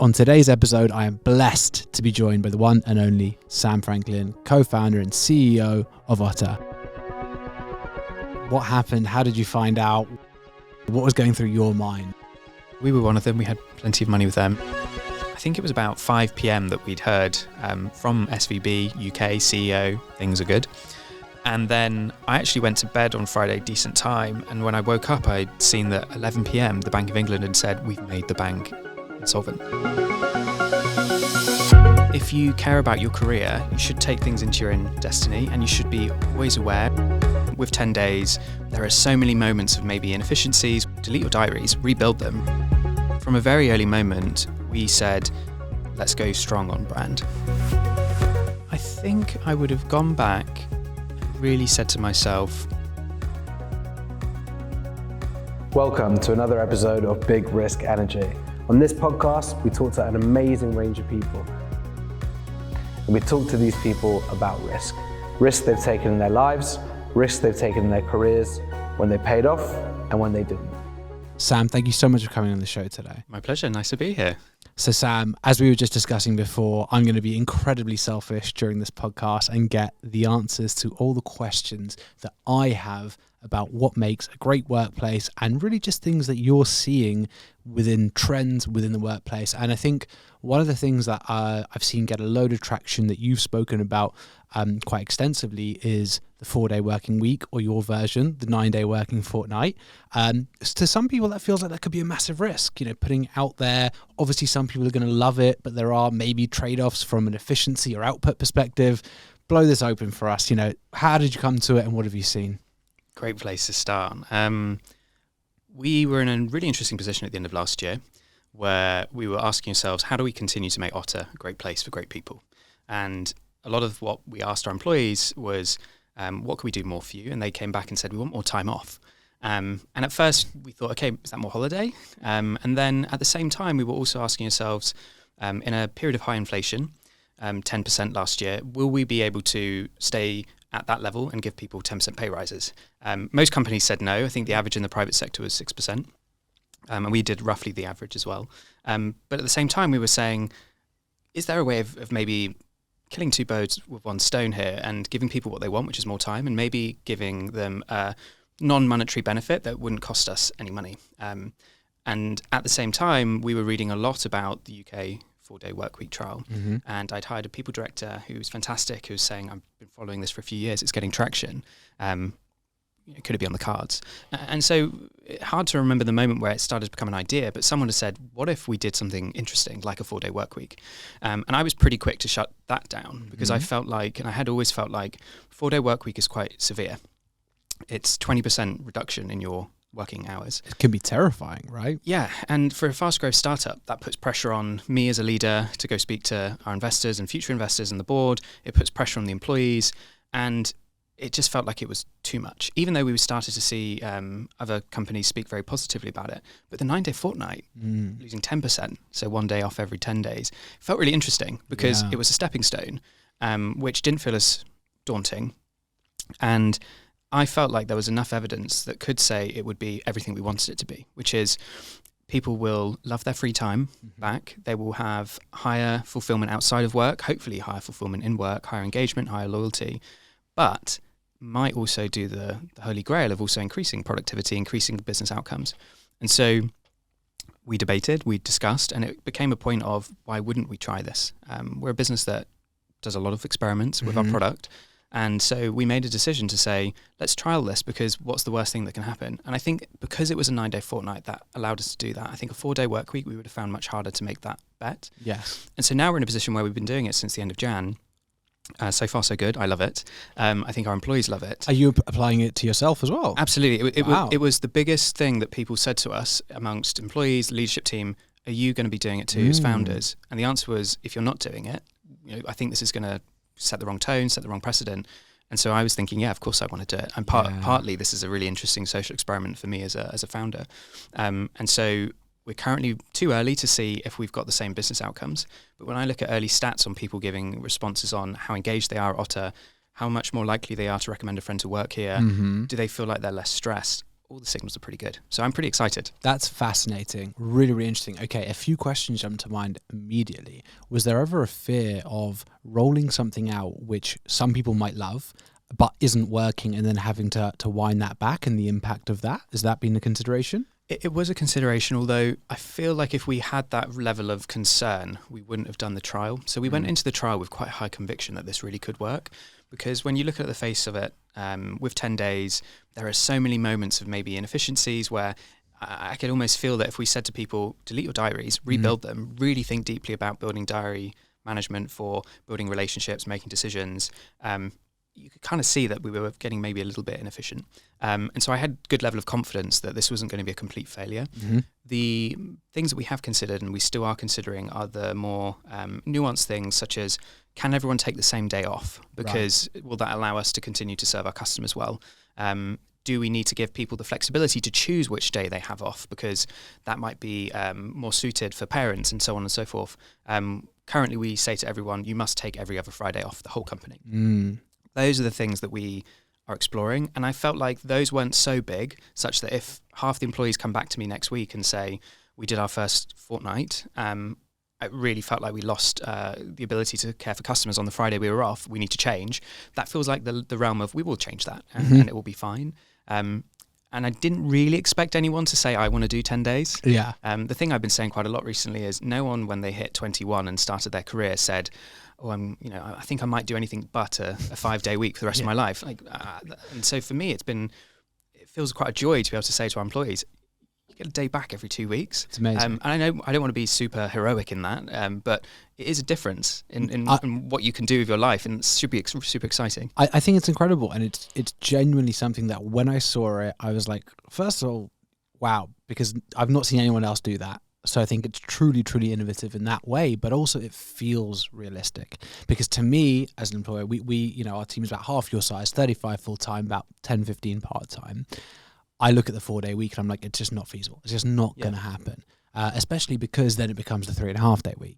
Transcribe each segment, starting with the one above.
On today's episode, I am blessed to be joined by the one and only Sam Franklin, co-founder and CEO of Otta. What happened? How did you find out? What was going through your mind? We were one of them. We had plenty of money with them. I think it was about 5 p.m. that we'd heard from SVB, UK CEO, things are good. And then I actually went to bed on Friday, decent time. And when I woke up, I'd seen that 11 p.m. the Bank of England had said, we've made the bank insolvent. If you care about your career, you should take things into your own destiny and you should be always aware. With 10 days, there are so many moments of maybe inefficiencies. Delete your diaries, rebuild them. From a very early moment, we said, let's go strong on brand. I think I would have gone back and really said to myself, welcome to another episode of Big Risk Energy. On this podcast, we talk to an amazing range of people. And we talk to these people about risk. Risks they've taken in their lives, risks they've taken in their careers, when they paid off and when they didn't. Sam, thank you so much for coming on the show today. my pleasure, nice to be here. So Sam, as we were just discussing before, I'm going to be incredibly selfish during this podcast and get the answers to all the questions that I have about what makes a great workplace and really just things that you're seeing within trends within the workplace. And I think one of the things that I've seen get a load of traction that you've spoken about quite extensively is the 4-day working week, or your version, the 9-day working fortnight. To some people, that feels like that could be a massive risk, putting it out there. Obviously, some people are going to love it, but there are maybe trade-offs from an efficiency or output perspective. Blow this open for us. How did you come to it and what have you seen? Great place to start. We were in a really interesting position at the end of last year where we were asking ourselves, how do we continue to make Otta a great place for great people? And a lot of what we asked our employees was, what can we do more for you? And they came back and said, we want more time off. And at first we thought, okay, is that more holiday? And then at the same time, we were also asking ourselves, in a period of high inflation, 10% last year, will we be able to stay at that level and give people 10% pay rises? Most companies said no. I think the average in the private sector was 6%. And we did roughly the average as well. But at the same time, we were saying, is there a way of maybe killing two birds with one stone here and giving people what they want, which is more time, and maybe giving them a non-monetary benefit that wouldn't cost us any money? And at the same time, we were reading a lot about the UK 4-day workweek trial. Mm-hmm. And I'd hired a people director who was fantastic, who was saying, I've been following this for a few years, it's getting traction. Could it be on the cards? And so hard to remember the moment where it started to become an idea, but someone has said, what if we did something interesting like a 4-day work week? And I was pretty quick to shut that down because I felt like, and I had always felt like 4-day work week is quite severe. It's 20% reduction in your working hours. It can be terrifying, right? Yeah. And for a fast growth startup, that puts pressure on me as a leader to go speak to our investors and future investors and the board. It puts pressure on the employees. And it just felt like it was too much, even though we started to see other companies speak very positively about it. But the 9-day fortnight, losing 10%, so 1 day off every 10 days, felt really interesting because it was a stepping stone, which didn't feel as daunting. And I felt like there was enough evidence that could say it would be everything we wanted it to be, which is people will love their free time back. They will have higher fulfillment outside of work, hopefully higher fulfillment in work, higher engagement, higher loyalty, but might also do the holy grail of also increasing productivity, increasing business outcomes. And so we debated, we discussed, and it became a point of why wouldn't we try this? We're a business that does a lot of experiments with our product. And so we made a decision to say, let's trial this because what's the worst thing that can happen? And I think because it was a 9-day fortnight that allowed us to do that. I think a 4-day work week, we would have found much harder to make that bet. Yes. And so now we're in a position where we've been doing it since the end of Jan. So far, so good. I love it. I think our employees love it. Are you applying it to yourself as well? Absolutely. Wow. It was the biggest thing that people said to us amongst employees, the leadership team, are you going to be doing it too as founders? And the answer was, if you're not doing it, I think this is going to set the wrong tone, set the wrong precedent. And so I was thinking, yeah, of course I want to do it. And partly this is a really interesting social experiment for me as a founder. And so we're currently too early to see if we've got the same business outcomes. But when I look at early stats on people giving responses on how engaged they are at Otta, how much more likely they are to recommend a friend to work here, do they feel like they're less stressed? all the signals are pretty good. So I'm pretty excited. That's fascinating. Really, really interesting. Okay, a few questions jumped to mind immediately. Was there ever a fear of rolling something out which some people might love but isn't working, and then having to wind that back, and the impact of that? Has that been a consideration? It was a consideration, although I feel like if we had that level of concern, we wouldn't have done the trial. So we went into the trial with quite high conviction that this really could work, because when you look at the face of it, with 10 days, there are so many moments of maybe inefficiencies where I could almost feel that if we said to people, delete your diaries, rebuild them, really think deeply about building diary management for building relationships, making decisions, you could kind of see that we were getting maybe a little bit inefficient. And so I had good level of confidence that this wasn't going to be a complete failure. The things that we have considered, and we still are considering, are the more nuanced things, such as, can everyone take the same day off? Because will that allow us to continue to serve our customers well? Do we need to give people the flexibility to choose which day they have off? Because that might be more suited for parents, and so on and so forth. Currently, we say to everyone, you must take every other Friday off, the whole company. Those are the things that we are exploring. And I felt like those weren't so big, such that if half the employees come back to me next week and say, we did our first fortnight, I really felt like we lost the ability to care for customers on the Friday we were off, we need to change. That feels like the realm of, we will change that and it will be fine. And I didn't really expect anyone to say, I want to do 10 days. Yeah. The thing I've been saying quite a lot recently is, no one, when they hit 21 and started their career, said, oh, I think I might do anything but a 5-day week for the rest of my life. And so for me, it feels quite a joy to be able to say to our employees, you get a day back every 2 weeks. It's amazing. And I know I don't want to be super heroic in that, but it is a difference in what you can do with your life, and it should be super exciting. I think it's incredible, and it's genuinely something that when I saw it, I was like, first of all, wow, because I've not seen anyone else do that. So I think it's truly, truly innovative in that way, but also it feels realistic. Because to me, as an employer, we our team is about half your size, 35 full-time, about 10, 15 part-time. I look at the 4-day week and I'm like, it's just not feasible. It's just not going to happen. Especially because then it becomes the 3.5-day week.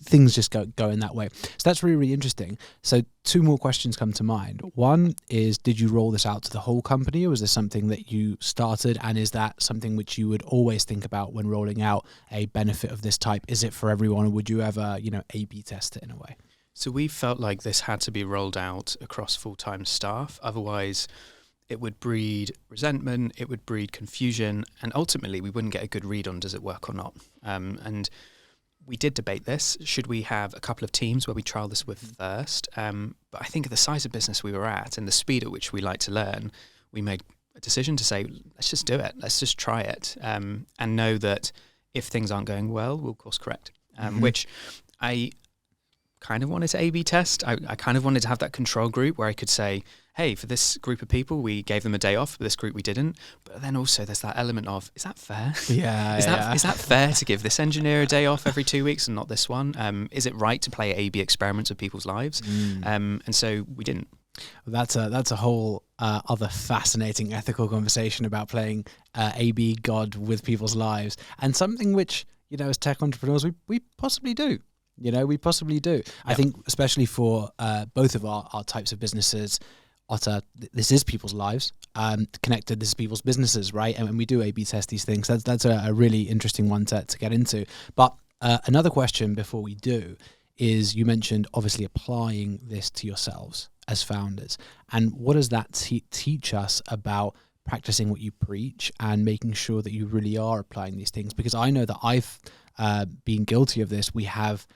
Things just go in that way. So that's really, really interesting. So 2 more questions come to mind. One is, did you roll this out to the whole company, or was this something that you started? And is that something which you would always think about when rolling out a benefit of this type? Is it for everyone, or would you ever, A/B test it in a way? So we felt like this had to be rolled out across full-time staff. Otherwise, it would breed resentment, it would breed confusion, and ultimately we wouldn't get a good read on does it work or not. And we did debate this. Should we have a couple of teams where we trial this with first? But I think at the size of business we were at and the speed at which we like to learn, we made a decision to say, let's just do it. Let's just try it, and know that if things aren't going well, we'll course correct, which I kind of wanted to A/B test. I kind of wanted to have that control group where I could say, hey, for this group of people, we gave them a day off, but this group we didn't. But then also there's that element of, is that fair? Yeah. Is that fair to give this engineer a day off every 2 weeks and not this one? Is it right to play A/B experiments with people's lives? And so we didn't. That's a whole other fascinating ethical conversation about playing A/B God with people's lives, and something which, as tech entrepreneurs, we possibly do. We possibly do. Yep. I think especially for both of our types of businesses, Otta, this is people's lives. Connected, this is people's businesses, right? And when we do A/B test these things, that's a really interesting one to get into. But another question before we do is, you mentioned obviously applying this to yourselves as founders. And what does that teach us about practicing what you preach and making sure that you really are applying these things? Because I know that I've been guilty of this. We have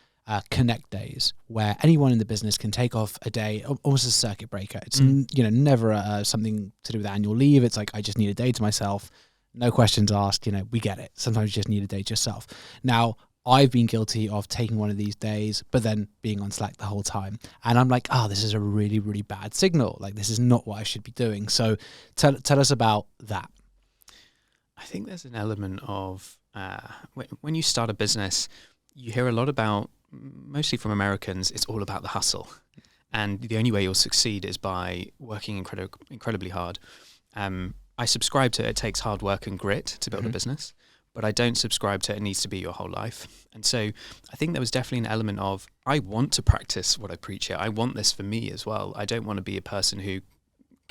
connect days where anyone in the business can take off a day, almost a circuit breaker. It's never something to do with annual leave. It's like, I just need a day to myself, no questions asked. We get it. Sometimes you just need a day to yourself. Now, I've been guilty of taking one of these days, but then being on Slack the whole time. And I'm like, this is a really, really bad signal. Like, this is not what I should be doing. So tell us about that. I think there's an element of when you start a business, you hear a lot about, mostly from Americans, it's all about the hustle. And the only way you'll succeed is by working incredibly hard. I subscribe to it takes hard work and grit to build a business, but I don't subscribe to it needs to be your whole life. And so I think there was definitely an element of, I want to practice what I preach here. I want this for me as well. I don't want to be a person who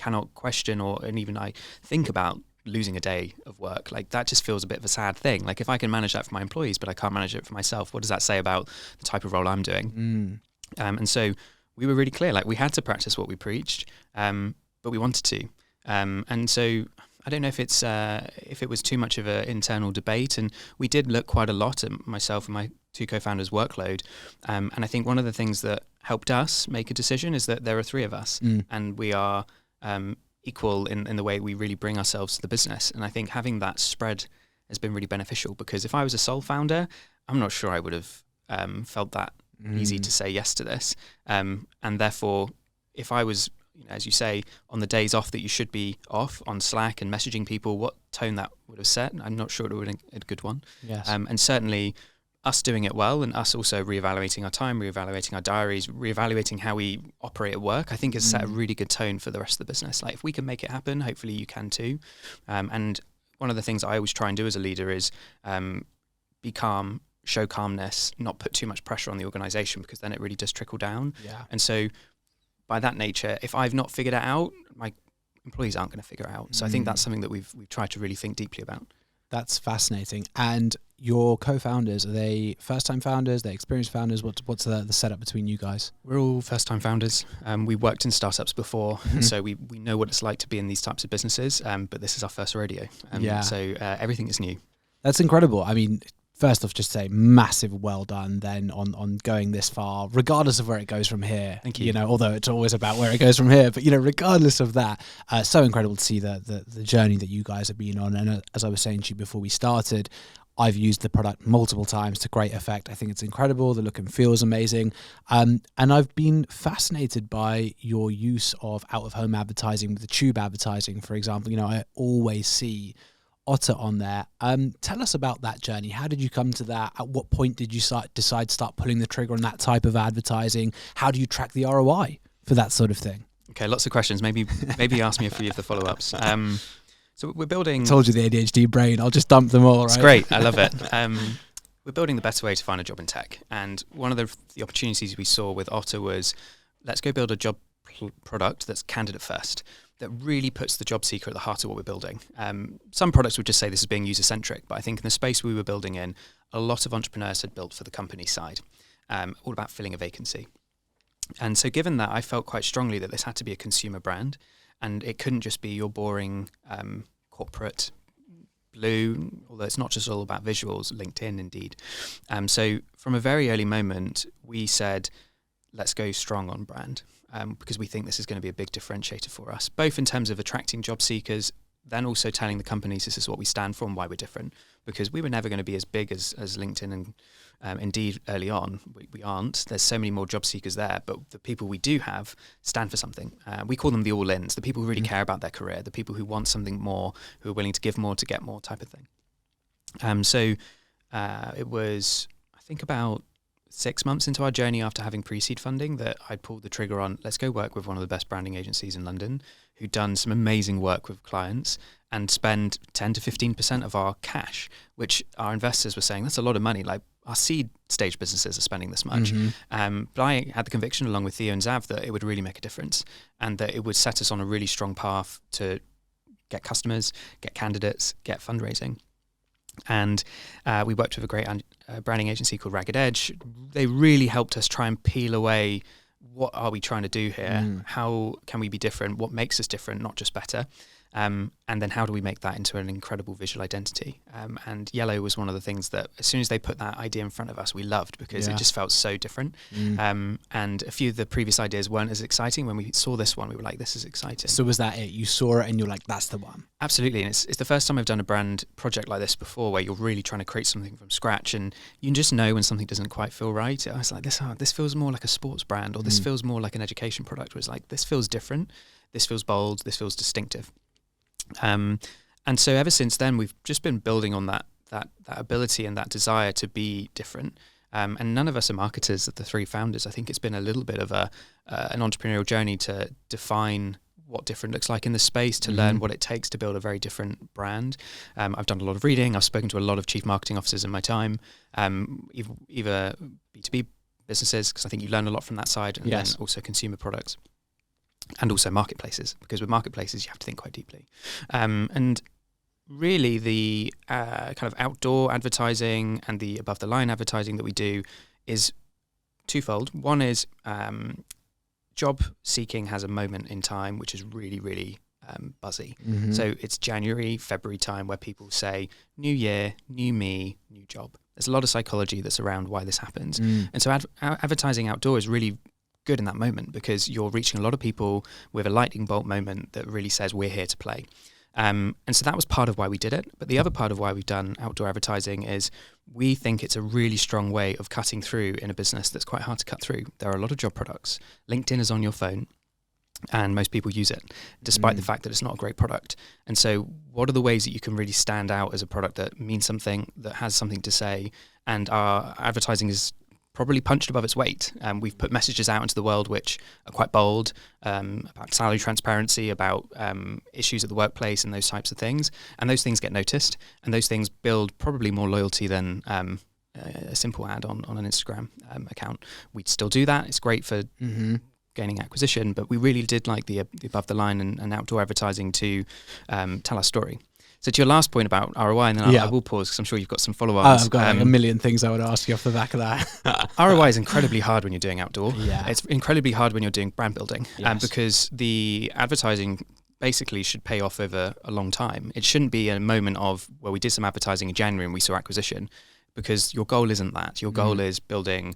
cannot question and even I think about losing a day of work. Like, that just feels a bit of a sad thing. Like, if I can manage that for my employees, but I can't manage it for myself, what does that say about the type of role I'm doing? And so we were really clear, like, we had to practice what we preached, but we wanted to. And so I don't know if it was too much of an internal debate, and we did look quite a lot at myself and my 2 co-founders' workload. And I think one of the things that helped us make a decision is that there are 3 of us, and we are equal in the way we really bring ourselves to the business. And I think having that spread has been really beneficial, because if I was a sole founder, I'm not sure I would have felt that easy to say yes to this. And therefore, if I was, as you say, on the days off that you should be off on Slack and messaging people, what tone that would have set, I'm not sure it would have been a good one. Yes. And certainly us doing it well, and us also reevaluating our time, reevaluating our diaries, reevaluating how we operate at work, I think has set a really good tone for the rest of the business. Like, if we can make it happen, hopefully you can too. And one of the things I always try and do as a leader is be calm, show calmness, not put too much pressure on the organization, because then it really does trickle down. Yeah. And so by that nature, if I've not figured it out, my employees aren't going to figure it out. So I think that's something that we've tried to really think deeply about. That's fascinating. And your co-founders, are they first-time founders? Are they experienced founders? What's the setup between you guys? We're all first-time founders. We worked in startups before, and so we know what it's like to be in these types of businesses, but this is our first rodeo. So everything is new. That's incredible. I mean, first off, just say massive well done then on going this far, regardless of where it goes from here. Thank you. Although it's always about where it goes from here, but regardless of that, so incredible to see the journey that you guys have been on. And as I was saying to you before we started, I've used the product multiple times to great effect. I think it's incredible. The look and feel is amazing. And I've been fascinated by your use of out-of-home advertising with the tube advertising, for example. I always see Otta on there. Tell us about that journey. How did you come to that? At what point did you decide to start pulling the trigger on that type of advertising? How do you track the ROI for that sort of thing? Okay, lots of questions. Maybe ask me a few of the follow-ups. So we're building... I told you the ADHD brain. I'll just dump them all, right? It's great. I love it. We're building the better way to find a job in tech. And one of the opportunities we saw with Otta was, let's go build a job product that's candidate first, that really puts the job seeker at the heart of what we're building. Some products would just say this is being user-centric, but I think in the space we were building in, a lot of entrepreneurs had built for the company side, all about filling a vacancy. And so given that, I felt quite strongly that this had to be a consumer brand, and it couldn't just be your boring corporate blue, although it's not just all about visuals, LinkedIn indeed. So from a very early moment, we said, let's go strong on brand, because we think this is going to be a big differentiator for us, both in terms of attracting job seekers, then also telling the companies this is what we stand for and why we're different, because we were never going to be as big as LinkedIn and indeed early on we aren't. There's so many more job seekers there, but the people we do have stand for something. We call them the all-ins, the people who really care about their career, the people who want something more, who are willing to give more to get more type of thing. So it was, I think, about 6 months into our journey after having pre-seed funding that I pulled the trigger on, let's go work with one of the best branding agencies in London who'd done some amazing work with clients and spend 10 to 15% of our cash, which our investors were saying, that's a lot of money. Like, our seed stage businesses are spending this much. But I had the conviction along with Theo and Zav that it would really make a difference and that it would set us on a really strong path to get customers, get candidates, get fundraising. And we worked with a great branding agency called Ragged Edge. They really helped us try and peel away, what are we trying to do here? How can we be different? What makes us different, not just better? And then how do we make that into an incredible visual identity? And yellow was one of the things that as soon as they put that idea in front of us, we loved because it just felt so different. And a few of the previous ideas weren't as exciting. When we saw this one, we were like, this is exciting. So was that it? You saw it and you're like, that's the one? Absolutely. And it's the first time I've done a brand project like this before where you're really trying to create something from scratch and you can just know when something doesn't quite feel right. I was like, this feels more like a sports brand, or this feels more like an education product, where it's like, this feels different. This feels bold. This feels distinctive. And so ever since then, we've just been building on that ability and that desire to be different. And none of us are marketers of the 3 founders. I think it's been a little bit of an entrepreneurial journey to define what different looks like in the space, to learn what it takes to build a very different brand. I've done a lot of reading. I've spoken to a lot of chief marketing officers in my time, either B2B businesses, because I think you learn a lot from that side, and then also consumer products. and also marketplaces, because with marketplaces you have to think quite deeply. And really the kind of outdoor advertising and the above the line advertising that we do is twofold. One is job seeking has a moment in time which is really, really buzzy. Mm-hmm. So it's January, February time where people say, new year, new me, new job. There's a lot of psychology that's around why this happens. And so advertising outdoor is really good in that moment, because you're reaching a lot of people with a lightning bolt moment that really says we're here to play. And so that was part of why we did it. But the other part of why we've done outdoor advertising is we think it's a really strong way of cutting through in a business that's quite hard to cut through. There are a lot of job products. LinkedIn is on your phone, and most people use it, despite the fact that it's not a great product. And so what are the ways that you can really stand out as a product that means something, that has something to say? And our advertising is probably punched above its weight. We've put messages out into the world which are quite bold, about salary transparency, about issues at the workplace and those types of things. And those things get noticed, and those things build probably more loyalty than a simple ad on an Instagram account. We'd still do that. It's great for gaining acquisition, but we really did like the above the line and outdoor advertising to tell our story. So to your last point about ROI, and then I will pause because I'm sure you've got some follow-ons. I've got a million things I would ask you off the back of that. ROI is incredibly hard when you're doing outdoor. Yeah. It's incredibly hard when you're doing brand building, Yes. because the advertising basically should pay off over a long time. It shouldn't be a moment of, well, we did some advertising in January and we saw acquisition, because your goal isn't that. Your goal is building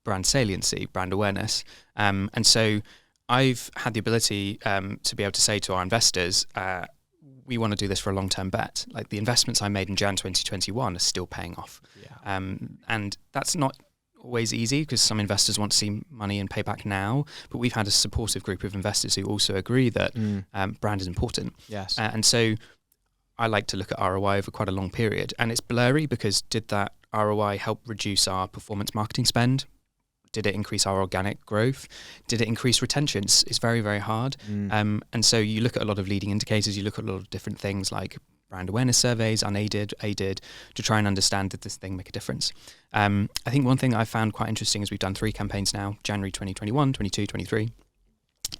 brand saliency, brand awareness. And so I've had the ability to be able to say to our investors, we want to do this for a long-term bet. Like the investments I made in Jan 2021 are still paying off. Yeah. And that's not always easy, because some investors want to see money and payback now, but we've had a supportive group of investors who also agree that brand is important. Yes. And so I like to look at ROI over quite a long period, and it's blurry because did that ROI help reduce our performance marketing spend? Did it increase our organic growth? Did it increase retention? It's very, very hard. And so you look at a lot of leading indicators, you look at a lot of different things like brand awareness surveys, unaided, aided, to try and understand, did this thing make a difference? I think one thing I found quite interesting is we've done 3 campaigns now, January 2021, 22, 23.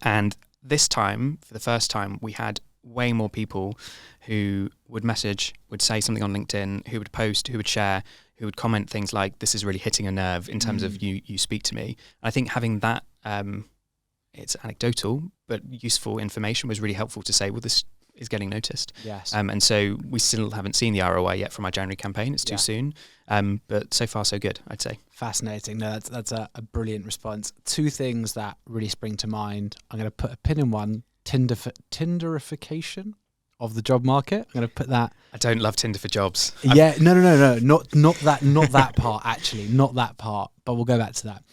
And this time, for the first time, we had way more people who would message, would say something on LinkedIn, who would post, who would share, who would comment things like, this is really hitting a nerve in terms of you speak to me. I think having that, it's anecdotal, but useful information was really helpful to say, well, this is getting noticed. Yes. And so we still haven't seen the ROI yet from our January campaign. It's too soon. But so far, so good, I'd say. Fascinating. No, that's a brilliant response. 2 things that really spring to mind. I'm going to put a pin in one, Tinderification of the job market. I'm going to put that. I don't love Tinder for jobs. Yeah, no, not that part actually, not that part. But we'll go back to that.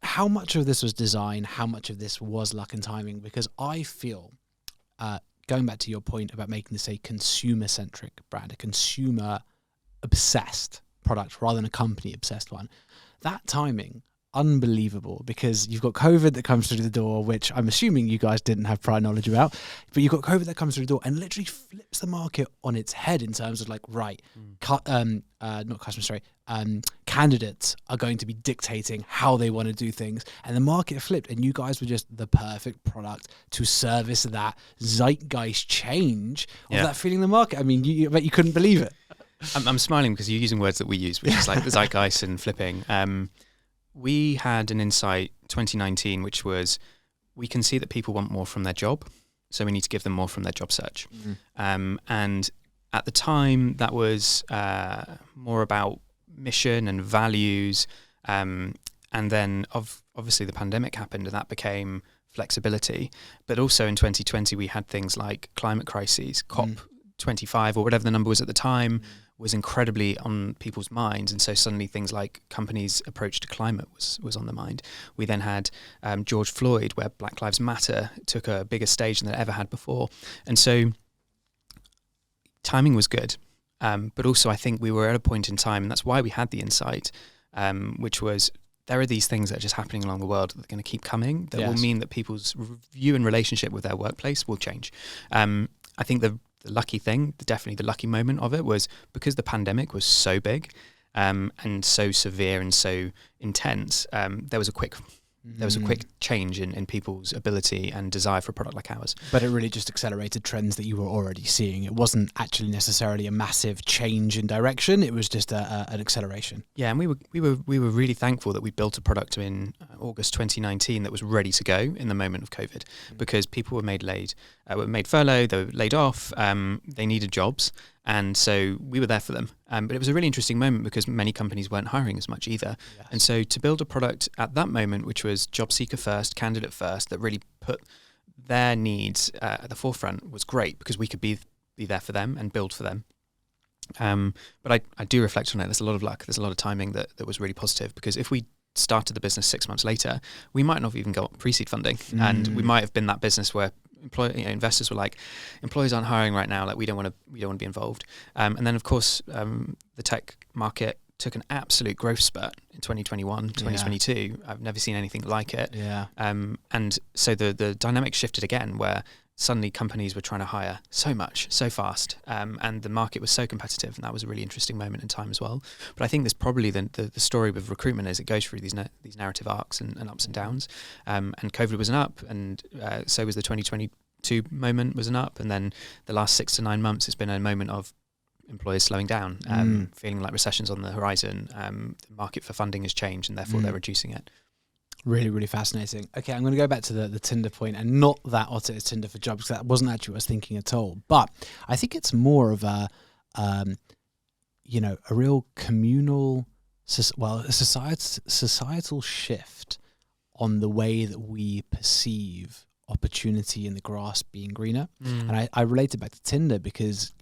How much of this was design? How much of this was luck and timing? Because I feel, going back to your point about making this a consumer-centric brand, a consumer-obsessed product rather than a company-obsessed one, that timing. Unbelievable, because you've got COVID that comes through the door, which I'm assuming you guys didn't have prior knowledge about, but you've got COVID that comes through the door and literally flips the market on its head in terms of like, right, candidates are going to be dictating how they want to do things, and the market flipped, and you guys were just the perfect product to service that zeitgeist change of that feeling in the market. I mean, you couldn't believe it. I'm smiling because you're using words that we use, which is like the zeitgeist and flipping. We had an insight 2019, which was we can see that people want more from their job, so we need to give them more from their job search. And at the time, that was more about mission and values. And then obviously the pandemic happened, and that became flexibility. But also in 2020, we had things like climate crises, COP25 or whatever the number was at the time, was incredibly on people's minds. And so suddenly things like companies' approach to climate was on the mind. We then had George Floyd, where Black Lives Matter took a bigger stage than it ever had before. And so timing was good. But also I think we were at a point in time, and that's why we had the insight, which was there are these things that are just happening along the world that are going to keep coming that will mean that people's view and relationship with their workplace will change. I think the lucky thing, definitely the lucky moment of it, was because the pandemic was so big and so severe and so intense, there was a quick There was a quick change in people's ability and desire for a product like ours. But it really just accelerated trends that you were already seeing. It wasn't actually necessarily a massive change in direction. It was just an acceleration. Yeah, and we were really thankful that we built a product in August 2019 that was ready to go in the moment of COVID, because people were made furlough, they were laid off, they needed jobs. And so we were there for them. But it was a really interesting moment because many companies weren't hiring as much either. Yes. And so to build a product at that moment, which was job seeker first, candidate first, that really put their needs at the forefront, was great because we could be there for them and build for them. But I do reflect on it. There's a lot of luck. There's a lot of timing that was really positive, because if we started the business 6 months later, we might not have even got pre-seed funding. And we might have been that business where investors were like, employees aren't hiring right now, like we don't want to be involved. And then of course the tech market took an absolute growth spurt in 2021, 2022. I've never seen anything like it. And so the dynamic shifted again, where suddenly companies were trying to hire so much, so fast, and the market was so competitive, and that was a really interesting moment in time as well. But I think that's probably the story with recruitment, is it goes through these narrative arcs and ups and downs. And COVID was an up, and so was the 2022 moment was an up, and then the last 6 to 9 months it's been a moment of employers slowing down, feeling like recession's on the horizon. The market for funding has changed, and therefore they're reducing it. Really, really fascinating. Okay, I'm going to go back to the Tinder point, and not that Otta is Tinder for jobs, because that wasn't actually what I was thinking at all. But I think it's more of a real communal, a societal shift on the way that we perceive opportunity and the grass being greener. And I relate it back to Tinder because,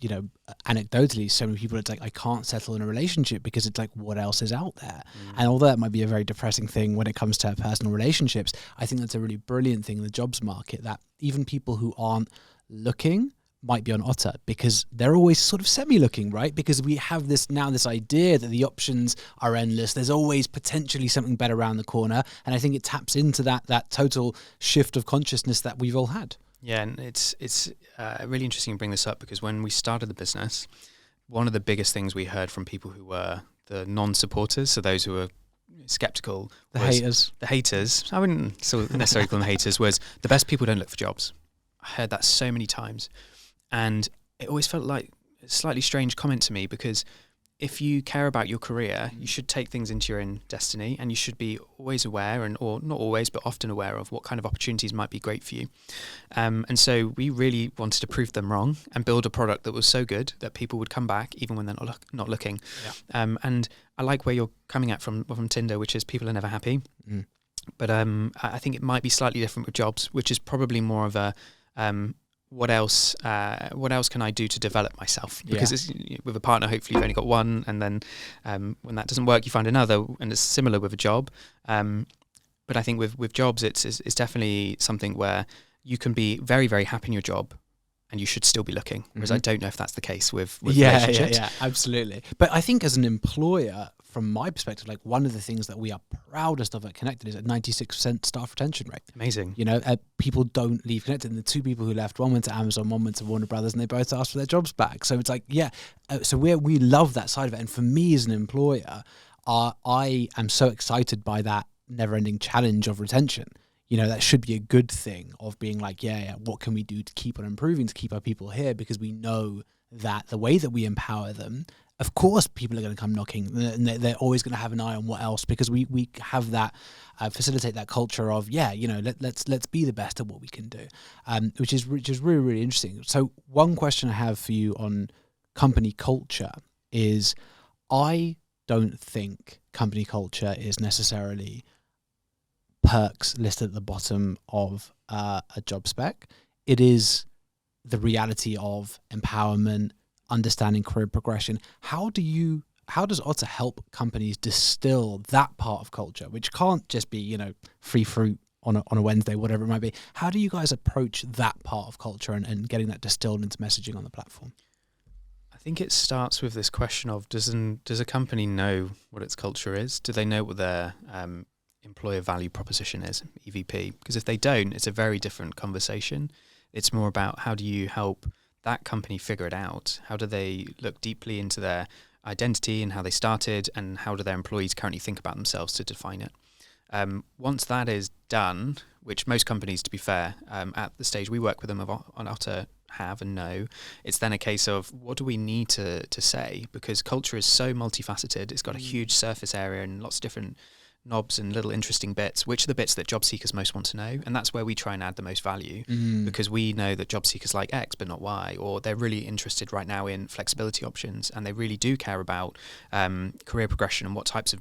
anecdotally, so many people, it's like, I can't settle in a relationship because it's like, what else is out there? And although that might be a very depressing thing when it comes to personal relationships, I think that's a really brilliant thing in the jobs market, that even people who aren't looking might be on Otta, because they're always sort of semi-looking, right? Because we have this idea that the options are endless. There's always potentially something better around the corner. And I think it taps into that total shift of consciousness that we've all had. Yeah, and it's really interesting to bring this up, because when we started the business, one of the biggest things we heard from people who were the non-supporters, so those who were skeptical, The haters. I wouldn't necessarily call them haters, was the best people don't look for jobs. I heard that so many times. And it always felt like a slightly strange comment to me, because if you care about your career, you should take things into your own destiny, and you should be always aware, or not always, but often aware of what kind of opportunities might be great for you. And so we really wanted to prove them wrong and build a product that was so good that people would come back even when they're not looking. Yeah. And I like where you're coming at from Tinder, which is people are never happy. But I think it might be slightly different with jobs, which is probably more of a what else can I do to develop myself? Because with a partner, hopefully you've only got one, and then when that doesn't work, you find another, and it's similar with a job. But I think with jobs, it's definitely something where you can be very, very happy in your job, and you should still be looking. Whereas I don't know if that's the case with relationships. Yeah, absolutely. But I think as an employer, from my perspective, like, one of the things that we are proudest of at Connected is a 96% staff retention rate. Amazing. People don't leave Connected. And the two people who left, one went to Amazon, one went to Warner Brothers, and they both asked for their jobs back. So it's like, so we love that side of it. And for me as an employer, I am so excited by that never-ending challenge of retention. That should be a good thing, of being like, what can we do to keep on improving, to keep our people here? Because we know that the way that we empower them, of course, people are going to come knocking, and they're always going to have an eye on what else, because we have that, facilitate that culture of, let's be the best at what we can do, which is really, really interesting. So one question I have for you on company culture is, I don't think company culture is necessarily perks listed at the bottom of a job spec. It is the reality of empowerment, understanding career progression. How does Otta help companies distill that part of culture, which can't just be, free fruit on a Wednesday, whatever it might be? How do you guys approach that part of culture and getting that distilled into messaging on the platform? I think it starts with this question of, does a company know what its culture is? Do they know what their employer value proposition is, EVP? Because if they don't, it's a very different conversation. It's more about, how do you help that company figure it out? How do they look deeply into their identity and how they started, and how do their employees currently think about themselves to define it? Once that is done, which most companies, to be fair, at the stage we work with them on Otta have and know, it's then a case of what do we need to say, because culture is so multifaceted. It's got a huge surface area and lots of different knobs and little interesting bits, which are the bits that job seekers most want to know. And that's where we try and add the most value, because we know that job seekers like X but not Y, or they're really interested right now in flexibility options, and they really do care about career progression and what types of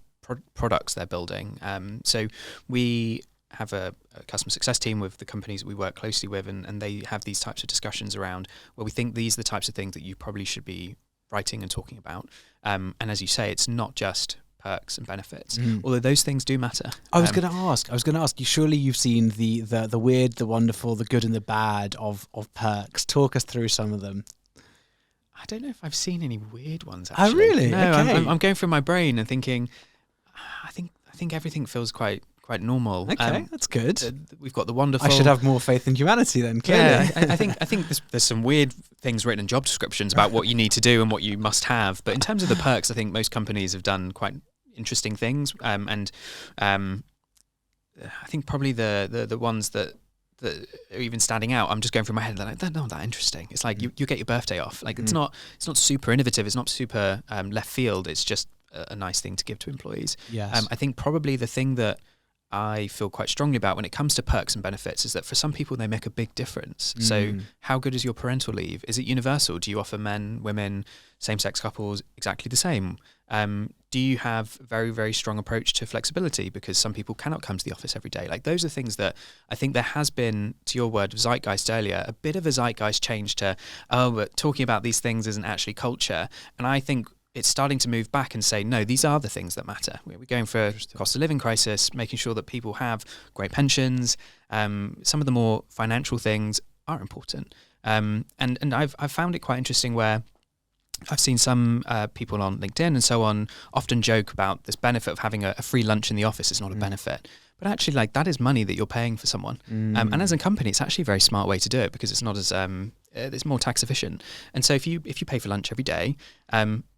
products they're building. So we have a customer success team with the companies that we work closely with, and they have these types of discussions around where we think these are the types of things that you probably should be writing and talking about. And as you say, it's not just perks and benefits, although those things do matter. I was going to ask you, surely you've seen the weird, the wonderful, the good and the bad of perks. Talk us through some of them. I don't know if I've seen any weird ones, actually. Oh, really? No, okay. I'm going through my brain and thinking, I think everything feels quite normal. Okay, that's good. We've got the wonderful. I should have more faith in humanity then. Clearly. Yeah, I think there's some weird things written in job descriptions about what you need to do and what you must have. But in terms of the perks, I think most companies have done quite interesting things. And I think probably the ones that are even standing out, I'm just going through my head, they're not that interesting. It's like you get your birthday off. Like it's not super innovative. It's not super left field. It's just a nice thing to give to employees. Yes. I think probably the thing that I feel quite strongly about when it comes to perks and benefits is that for some people they make a big difference. So how good is your parental leave? Is it universal? Do you offer men, women, same-sex couples exactly the same? Do you have a very, very strong approach to flexibility, because some people cannot come to the office every day? Like those are things that I think there has been, to your word of zeitgeist earlier, a bit of a zeitgeist change to, but talking about these things isn't actually culture. And I think it's starting to move back and say, no, these are the things that matter. We're going for a cost of living crisis, making sure that people have great pensions. Some of the more financial things are important. And I've found it quite interesting where I've seen some people on LinkedIn and so on often joke about this benefit of having a free lunch in the office is not a benefit. But actually, like, that is money that you're paying for someone. And as a company, it's actually a very smart way to do it, because it's not as it's more tax efficient. And so if you pay for lunch every day,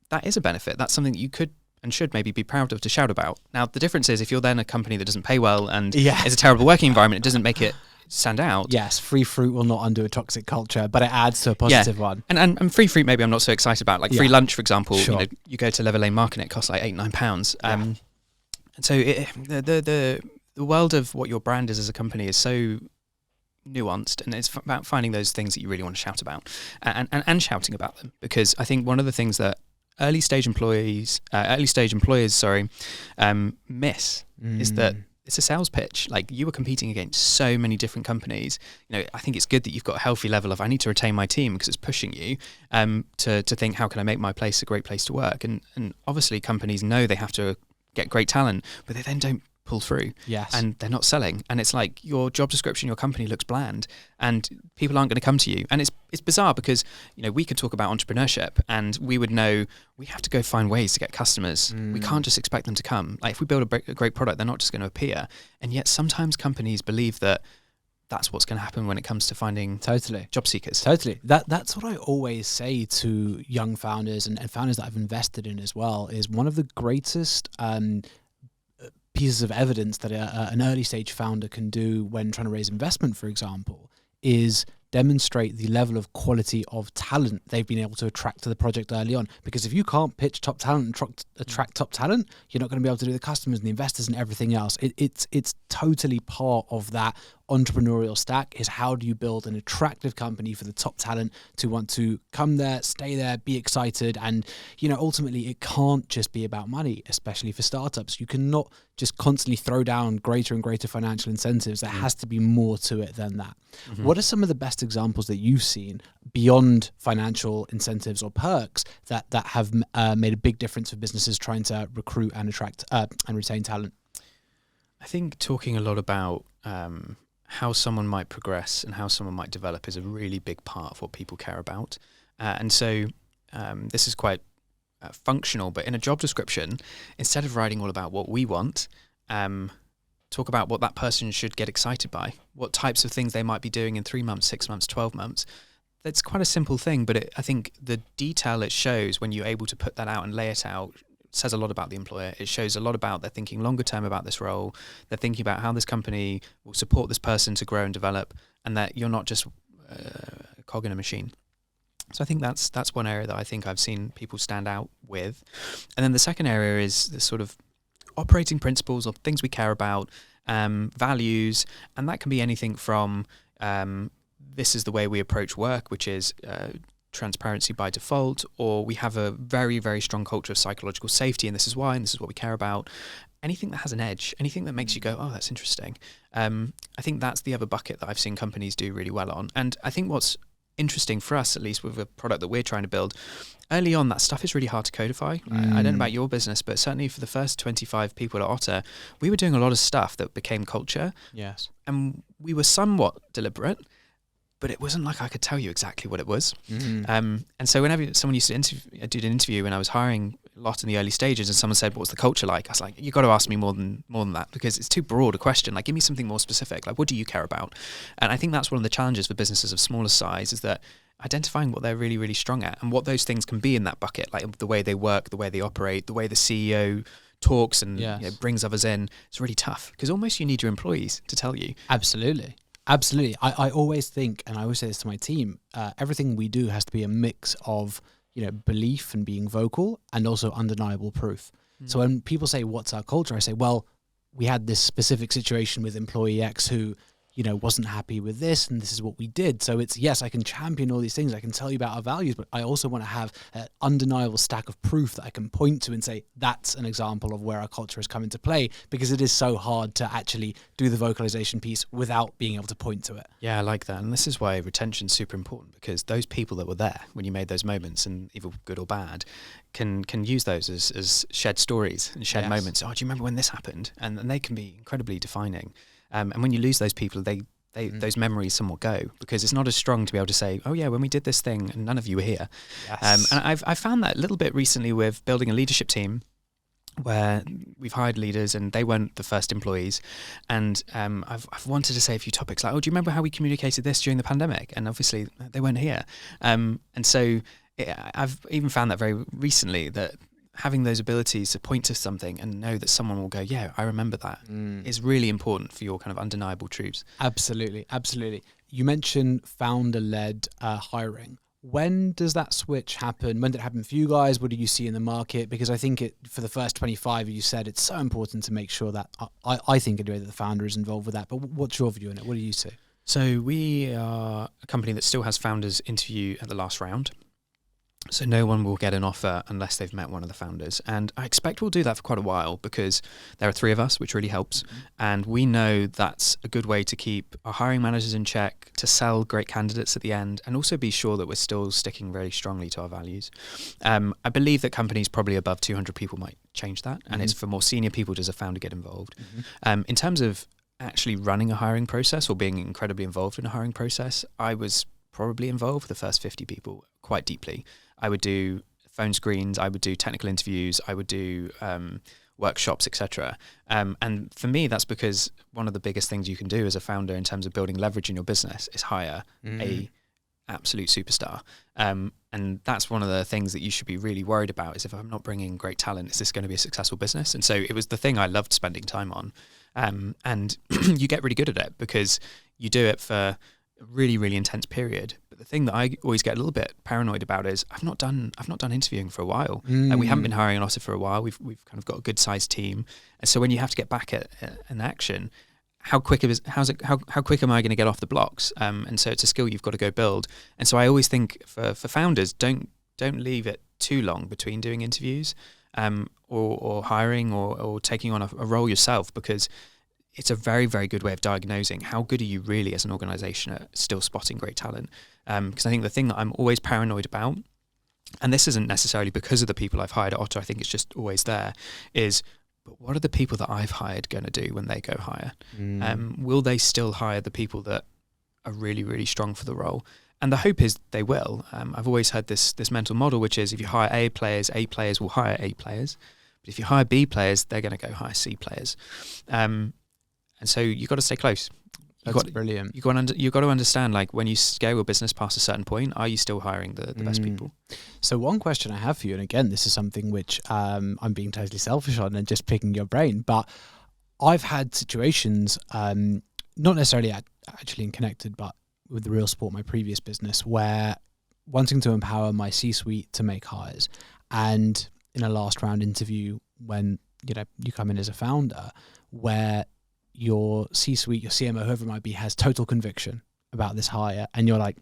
that is a benefit. That's something that you could and should maybe be proud of to shout about. Now, the difference is if you're then a company that doesn't pay well and is a terrible working environment, it doesn't make it stand out. Yes, free fruit will not undo a toxic culture, but it adds to a positive one. And free fruit maybe I'm not so excited about. Like free lunch, for example, sure. You go to Leather Lane Market and it costs like £8-9. And so the world of what your brand is as a company is so nuanced, and it's about finding those things that you really want to shout about and shouting about them. Because I think one of the things that early stage employers miss is that it's a sales pitch. Like, you are competing against so many different companies. I think it's good that you've got a healthy level of, I need to retain my team, because it's pushing you to think, how can I make my place a great place to work? And obviously companies know they have to get great talent, but they then don't pull through. Yes. And they're not selling. And it's like your job description, your company looks bland, and people aren't going to come to you. And it's bizarre because, we could talk about entrepreneurship and we would know we have to go find ways to get customers. We can't just expect them to come. Like, if we build a great product, they're not just going to appear. And yet sometimes companies believe that that's what's going to happen when it comes to finding job seekers. Totally. That's what I always say to young founders and founders that I've invested in as well, is one of the greatest pieces of evidence that an early stage founder can do when trying to raise investment, for example, is demonstrate the level of quality of talent they've been able to attract to the project early on. Because if you can't pitch top talent and attract top talent, you're not going to be able to do the customers and the investors and everything else. It's totally part of that entrepreneurial stack, is how do you build an attractive company for the top talent to want to come there, stay there, be excited. And, ultimately it can't just be about money, especially for startups. You cannot just constantly throw down greater and greater financial incentives. There has to be more to it than that. What are some of the best examples that you've seen beyond financial incentives or perks that have made a big difference for businesses trying to recruit and attract and retain talent? I think talking a lot about how someone might progress and how someone might develop is a really big part of what people care about. And so this is quite functional, but in a job description, instead of writing all about what we want, talk about what that person should get excited by, what types of things they might be doing in 3 months, 6 months, 12 months. That's quite a simple thing, but I think the detail it shows when you're able to put that out and lay it out, says a lot about the employer. It shows a lot about they're thinking longer term about this role. They're thinking about how this company will support this person to grow and develop, and that you're not just a cog in a machine. So I think that's one area that I think I've seen people stand out with. And then the second area is the sort of operating principles or things we care about, values, and that can be anything from this is the way we approach work, which is transparency by default, or we have a very, very strong culture of psychological safety, and this is why, and this is what we care about. Anything that has an edge, anything that makes you go, oh, that's interesting. I think that's the other bucket that I've seen companies do really well on. And I think what's interesting for us, at least with a product that we're trying to build, early on that stuff is really hard to codify. I don't know about your business, but certainly for the first 25 people at Otta, we were doing a lot of stuff that became culture. Yes. And we were somewhat deliberate, but it wasn't like I could tell you exactly what it was. And so whenever someone used to did an interview when I was hiring a lot in the early stages, and someone said, what's the culture like? I was like, you've got to ask me more than that, because it's too broad a question. Like, give me something more specific. Like, what do you care about? And I think that's one of the challenges for businesses of smaller size, is that identifying what they're really, really strong at and what those things can be in that bucket, like the way they work, the way they operate, the way the CEO talks and brings others in. It's really tough, because almost you need your employees to tell you. Absolutely. I always think, and I always say this to my team, everything we do has to be a mix of, belief and being vocal, and also undeniable proof. So when people say, what's our culture? I say, well, we had this specific situation with employee X who, wasn't happy with this, and this is what we did. So it's, yes, I can champion all these things. I can tell you about our values, but I also want to have an undeniable stack of proof that I can point to and say, that's an example of where our culture has come into play, because it is so hard to actually do the vocalization piece without being able to point to it. Yeah, I like that. And this is why retention is super important, because those people that were there when you made those moments, and either good or bad, can use those as shared stories and shared moments. Oh, do you remember when this happened? And they can be incredibly defining. And when you lose those people, those memories somewhat go, because it's not as strong to be able to say, oh yeah, when we did this thing and none of you were here. Yes. And I've found that a little bit recently with building a leadership team, where we've hired leaders and they weren't the first employees. And I've wanted to say a few topics like, oh, do you remember how we communicated this during the pandemic? And obviously they weren't here. And so I've even found that very recently, that having those abilities to point to something and know that someone will go, yeah, I remember that, is really important for your kind of undeniable truths. Absolutely. You mentioned founder-led hiring. When does that switch happen? When did it happen for you guys? What do you see in the market? Because I think for the first 25, you said it's so important to make sure that, I think anyway, that the founder is involved with that. But what's your view on it? What do you see? So we are a company that still has founders interview at the last round. So no one will get an offer unless they've met one of the founders. And I expect we'll do that for quite a while, because there are 3 of us, which really helps. And we know that's a good way to keep our hiring managers in check, to sell great candidates at the end, and also be sure that we're still sticking very strongly to our values. I believe that companies probably above 200 people might change that. And it's for more senior people, does a founder get involved? In terms of actually running a hiring process or being incredibly involved in a hiring process, I was probably involved with the first 50 people quite deeply. I would do phone screens, I would do technical interviews, I would do workshops, etc. And for me, that's because one of the biggest things you can do as a founder in terms of building leverage in your business is hire a absolute superstar. And that's one of the things that you should be really worried about, is if I'm not bringing great talent, is this going to be a successful business? And so it was the thing I loved spending time on. And you get really good at it, because you do it for a really, really intense period. But the thing that I always get a little bit paranoid about is I've not done interviewing for a while, and we haven't been hiring an Otta for a while. We've kind of got a good sized team, and so when you have to get back at an action, how quick am I going to get off the blocks? And so it's a skill you've got to go build. And so I always think for founders, don't leave it too long between doing interviews, or hiring or taking on a role yourself, because it's a very, very good way of diagnosing how good are you really as an organization at still spotting great talent. Because I think the thing that I'm always paranoid about, and this isn't necessarily because of the people I've hired at Otta, I think it's just always there, is, but what are the people that I've hired going to do when they go hire? Will they still hire the people that are really, really strong for the role? And the hope is they will. I've always had this mental model, which is if you hire A players will hire A players. But if you hire B players, they're going to go hire C players. And so you've got to stay close. That's brilliant. You've got to understand, like, when you scale your business past a certain point, are you still hiring the best people? So one question I have for you, and again, this is something which I'm being totally selfish on and just picking your brain, but I've had situations, not necessarily actually in Connected, but with the Real Sport, my previous business, where wanting to empower my C-suite to make hires, and in a last round interview, when you come in as a founder, where your C-suite, your CMO, whoever it might be, has total conviction about this hire, and you're like,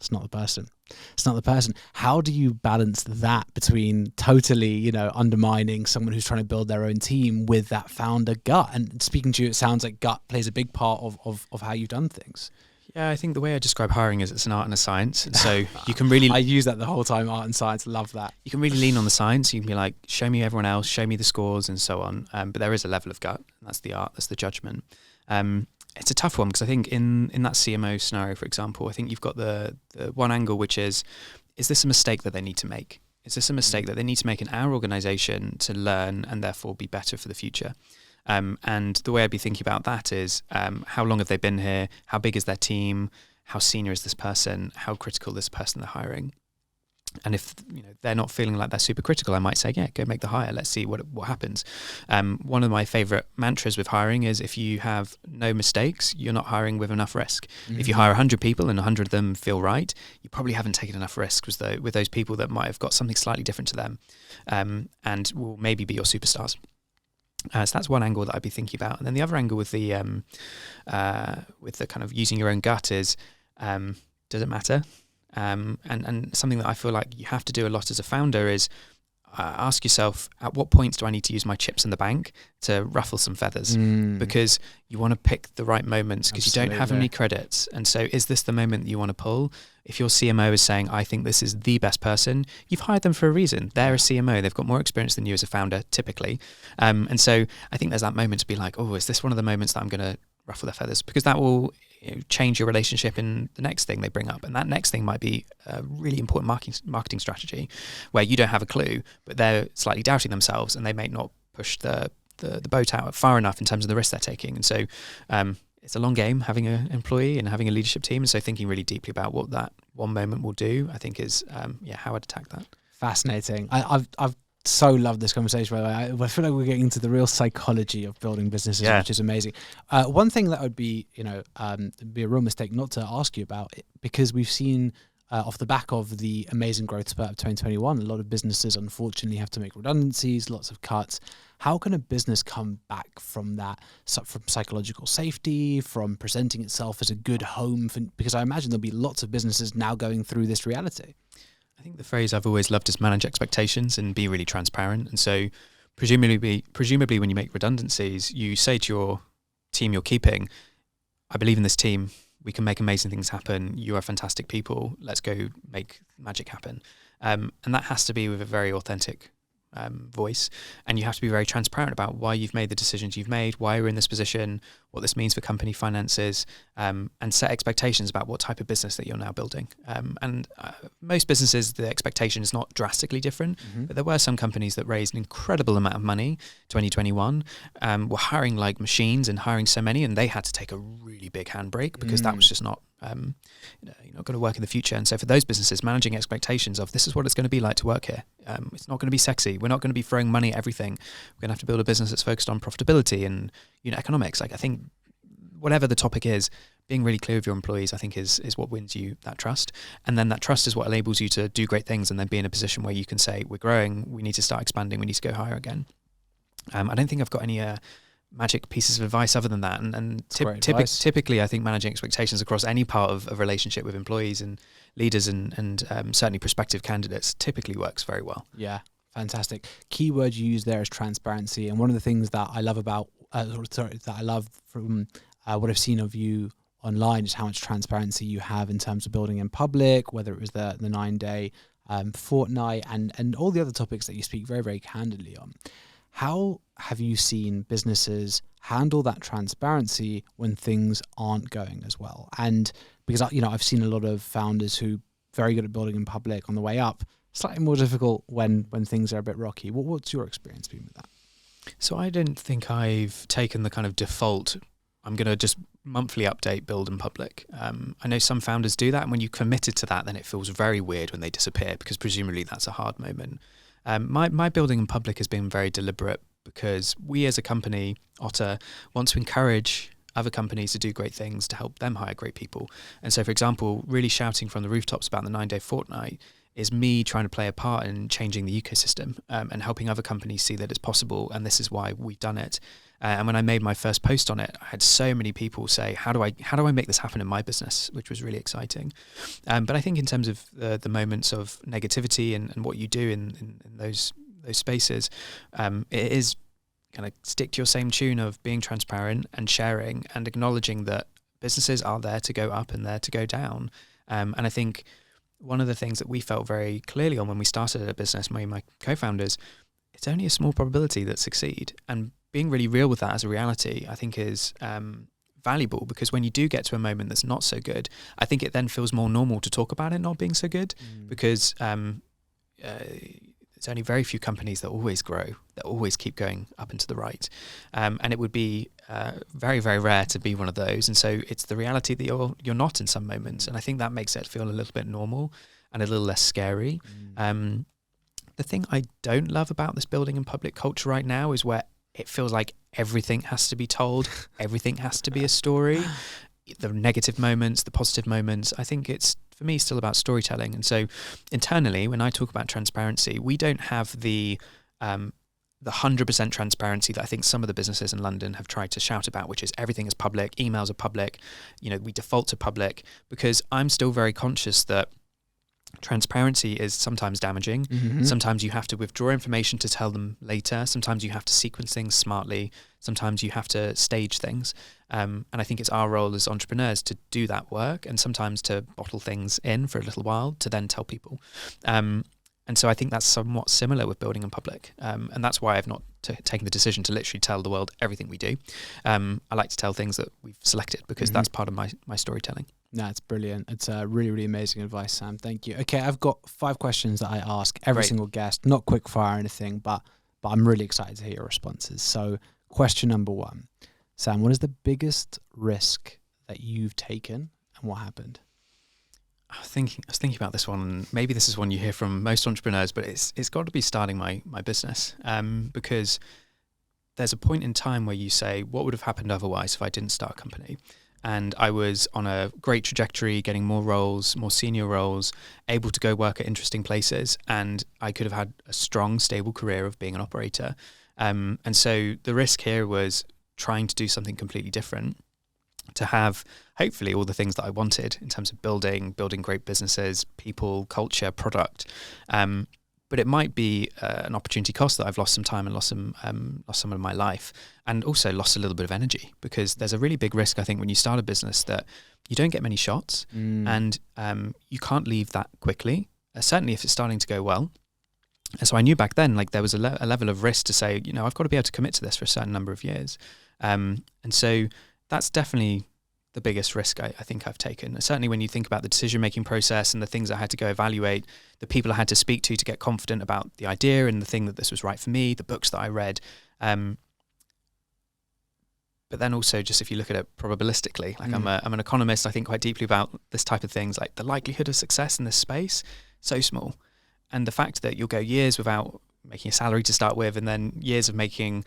it's not the person. It's not the person. How do you balance that between totally, undermining someone who's trying to build their own team with that founder gut? And speaking to you, it sounds like gut plays a big part of how you've done things. Yeah, I think the way I describe hiring is it's an art and a science. And so you can really... I use that the whole time, art and science. Love that. You can really lean on the science. You can be like, show me everyone else, show me the scores and so on. But there is a level of gut. That's the art. That's the judgment. It's a tough one because I think in that CMO scenario, for example, I think you've got the one angle, which is this a mistake that they need to make? Is this a mistake that they need to make in our organization to learn and therefore be better for the future? And the way I'd be thinking about that is how long have they been here? How big is their team? How senior is this person? How critical is this person they're hiring? And if they're not feeling like they're super critical, I might say, yeah, go make the hire. Let's see what happens. One of my favorite mantras with hiring is if you have no mistakes, you're not hiring with enough risk. Mm-hmm. If you hire 100 people and 100 of them feel right, you probably haven't taken enough risk with those people that might have got something slightly different to them and will maybe be your superstars. So that's one angle that I'd be thinking about. And then the other angle with the kind of using your own gut is, does it matter? And something that I feel like you have to do a lot as a founder is ask yourself, at what points do I need to use my chips in the bank to ruffle some feathers? Because you want to pick the right moments because you don't have any credits. And so is this the moment that you want to pull? If your CMO is saying, I think this is the best person, you've hired them for a reason. They're a CMO. They've got more experience than you as a founder, typically. And so I think there's that moment to be like, oh, is this one of the moments that I'm going to ruffle their feathers? Because that will change your relationship in the next thing they bring up. And that next thing might be a really important marketing strategy where you don't have a clue, but they're slightly doubting themselves and they may not push the boat out far enough in terms of the risk they're taking. And so it's a long game having an employee and having a leadership team. And so thinking really deeply about what that one moment will do, I think is how I'd attack that. Fascinating. I've so loved this conversation, by the way. I feel like we're getting into the real psychology of building businesses, which is amazing. One thing that would be, be a real mistake not to ask you about, because we've seen off the back of the amazing growth spurt of 2021, a lot of businesses unfortunately have to make redundancies, lots of cuts. How can a business come back from that, from psychological safety, from presenting itself as a good home? Because I imagine there'll be lots of businesses now going through this reality. I think the phrase I've always loved is manage expectations and be really transparent. And so presumably when you make redundancies, you say to your team you're keeping, I believe in this team. We can make amazing things happen. You are fantastic people. Let's go make magic happen. And that has to be with a very authentic voice. And you have to be very transparent about why you've made the decisions you've made, why you're in this position, what this means for company finances, and set expectations about what type of business that you're now building. And most businesses, the expectation is not drastically different, but there were some companies that raised an incredible amount of money, 2021, were hiring like machines and hiring so many, and they had to take a really big handbrake because that was just not you're not going to work in the future. And so for those businesses, managing expectations of this is what it's going to be like to work here. It's not going to be sexy. We're not going to be throwing money at everything. We're going to have to build a business that's focused on profitability and economics. Like I think whatever the topic is, being really clear with your employees, I think is what wins you that trust. And then that trust is what enables you to do great things and then be in a position where you can say, we're growing, we need to start expanding, we need to go higher again. I don't think I've got any magic pieces of advice other than that. And typically, I think managing expectations across any part of a relationship with employees and leaders and certainly prospective candidates typically works very well. Yeah, fantastic. Key word you use there is transparency. And one of the things that I love about, that I love from what I've seen of you online is how much transparency you have in terms of building in public, whether it was the 9-day fortnight and all the other topics that you speak very, very candidly on. How have you seen businesses handle that transparency when things aren't going as well? And because I've seen a lot of founders who very good at building in public on the way up, slightly more difficult when things are a bit rocky. What's your experience been with that? So I don't think I've taken the kind of default, I'm going to just monthly update build in public. I know some founders do that, and when you committed to that, then it feels very weird when they disappear, because presumably that's a hard moment. My building in public has been very deliberate, because we as a company, Otta, want to encourage other companies to do great things to help them hire great people. And so, for example, really shouting from the rooftops about the 9-day fortnight is me trying to play a part in changing the ecosystem, and helping other companies see that it's possible, and this is why we've done it. And when I made my first post on it, I had so many people say, how do I make this happen in my business, which was really exciting. But I think in terms of the moments of negativity and what you do in those spaces, it is kind of stick to your same tune of being transparent and sharing and acknowledging that businesses are there to go up and there to go down. And I think one of the things that we felt very clearly on when we started a business, my co-founders, it's only a small probability that succeed. And being really real with that as a reality, I think is valuable, because when you do get to a moment that's not so good, I think it then feels more normal to talk about it not being so good, because there's only very few companies that always grow, that always keep going up and to the right. And it would be very, very rare to be one of those. And so it's the reality that you're not in some moments. And I think that makes it feel a little bit normal and a little less scary. The thing I don't love about this building and public culture right now is where it feels like everything has to be told, everything has to be a story. The negative moments, the positive moments, I think it's, for me, still about storytelling. And so internally, when I talk about transparency, we don't have the 100% transparency that I think some of the businesses in London have tried to shout about, which is everything is public, emails are public, we default to public, because I'm still very conscious that transparency is sometimes damaging. Sometimes you have to withdraw information to tell them later. Sometimes you have to sequence things smartly. Sometimes you have to stage things. And I think it's our role as entrepreneurs to do that work, and sometimes to bottle things in for a little while to then tell people. And so I think that's somewhat similar with building in public. And that's why I've not taken the decision to literally tell the world everything we do. I like to tell things that we've selected, because that's part of my storytelling. No, it's brilliant. It's really, really amazing advice, Sam. Thank you. Okay, I've got 5 questions that I ask every single guest. Not quick fire or anything, but I'm really excited to hear your responses. So question number 1. Sam, what is the biggest risk that you've taken, and what happened? I was thinking about this one, and maybe this is one you hear from most entrepreneurs, but it's got to be starting my business, because there's a point in time where you say, what would have happened otherwise if I didn't start a company? And I was on a great trajectory, getting more roles, more senior roles, able to go work at interesting places, and I could have had a strong, stable career of being an operator. And so the risk here was trying to do something completely different, to have hopefully all the things that I wanted in terms of building great businesses, people, culture, product. But it might be an opportunity cost that I've lost some time and lost some of my life, and also lost a little bit of energy, because there's a really big risk, I think, when you start a business that you don't get many shots, and you can't leave that quickly, certainly if it's starting to go well. And so I knew back then, like, there was a level of risk to say, I've got to be able to commit to this for a certain number of years. And so that's definitely the biggest risk I think I've taken. Certainly when you think about the decision-making process and the things I had to go evaluate, the people I had to speak to get confident about the idea and the thing that this was right for me, the books that I read. But then also, just if you look at it probabilistically, like I'm an economist, I think quite deeply about this type of things, like the likelihood of success in this space, so small. And the fact that you'll go years without making a salary to start with, and then years of making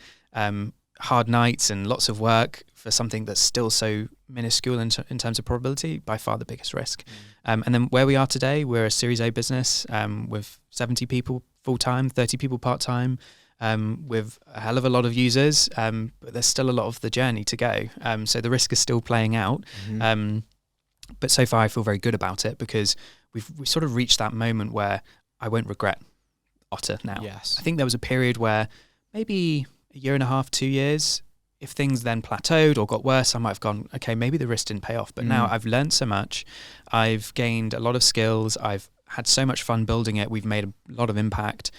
hard nights and lots of work for something that's still so minuscule in terms of probability, by far the biggest risk. And then where we are today, we're a Series A business with 70 people full-time, 30 people part-time, with a hell of a lot of users, but there's still a lot of the journey to go. So the risk is still playing out. But so far I feel very good about it, because we've sort of reached that moment where I won't regret Otta now. Yes. I think there was a period where maybe a year and a half, 2 years, if things then plateaued or got worse, I might have gone, okay, maybe the risk didn't pay off. But now I've learned so much. I've gained a lot of skills. I've had so much fun building it. We've made a lot of impact.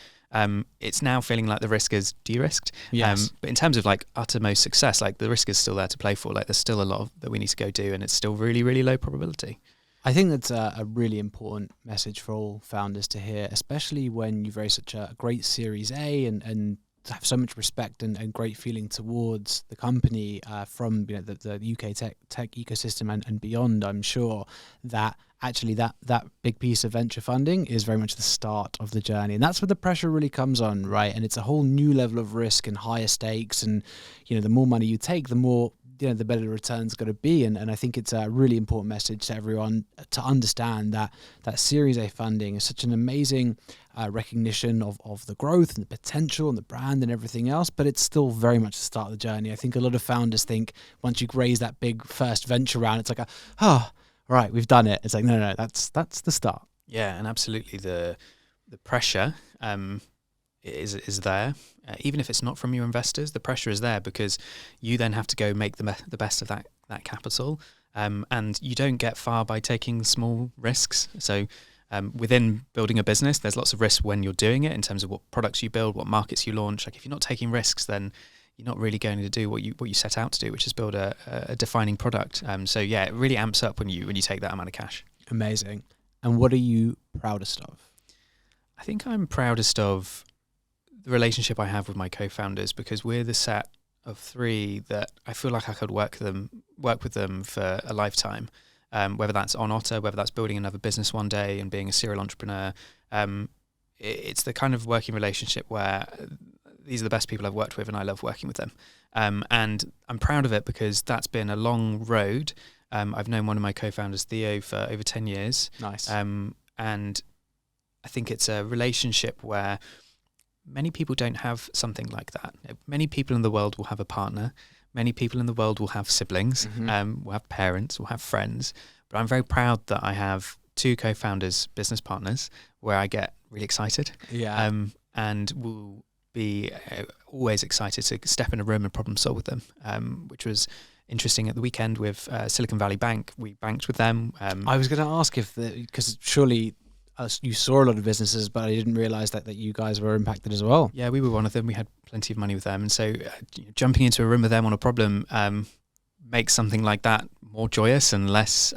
It's now feeling like the risk is de-risked. Yes. But in terms of like uttermost success, like the risk is still there to play for. Like there's still a lot that we need to go do, and it's still really, really low probability. I think that's a really important message for all founders to hear, especially when you've raised such a great Series A and have so much respect and great feeling towards the company from the UK tech ecosystem and beyond. I'm sure that actually that big piece of venture funding is very much the start of the journey, and that's where the pressure really comes on, right? And it's a whole new level of risk and higher stakes, and the more money you take, the more the better the return's got to be. And I think it's a really important message to everyone to understand that Series A funding is such an amazing recognition of the growth and the potential and the brand and everything else, but it's still very much the start of the journey. I think a lot of founders think once you raise that big first venture round, it's like right, we've done it. It's like, no, that's the start. Yeah, and absolutely the pressure is there. Even if it's not from your investors, the pressure is there because you then have to go make the best of that capital, and you don't get far by taking small risks. So within building a business, there's lots of risks when you're doing it in terms of what products you build, what markets you launch. Like if you're not taking risks, then you're not really going to do what you set out to do, which is build a defining product. So yeah, it really amps up when you take that amount of cash. Amazing. And what are you proudest of? I think I'm proudest of the relationship I have with my co-founders, because we're the set of three that I feel like I could work with them for a lifetime. Whether that's on Otta, whether that's building another business one day and being a serial entrepreneur. It's the kind of working relationship where these are the best people I've worked with and I love working with them. And I'm proud of it because that's been a long road. I've known one of my co-founders, Theo, for over 10 years. Nice. And I think it's a relationship where many people don't have something like that. Many people in the world will have a partner. Many people in the world will have siblings, will have parents, will have friends. But I'm very proud that I have two co-founders, business partners, where I get really excited. Yeah. And will be always excited to step in a room and problem solve with them, which was interesting at the weekend with Silicon Valley Bank. We banked with them. I was going to ask because surely you saw a lot of businesses, but I didn't realize that you guys were impacted as well. Yeah, we were one of them. We had plenty of money with them. And so jumping into a room with them on a problem makes something like that more joyous and less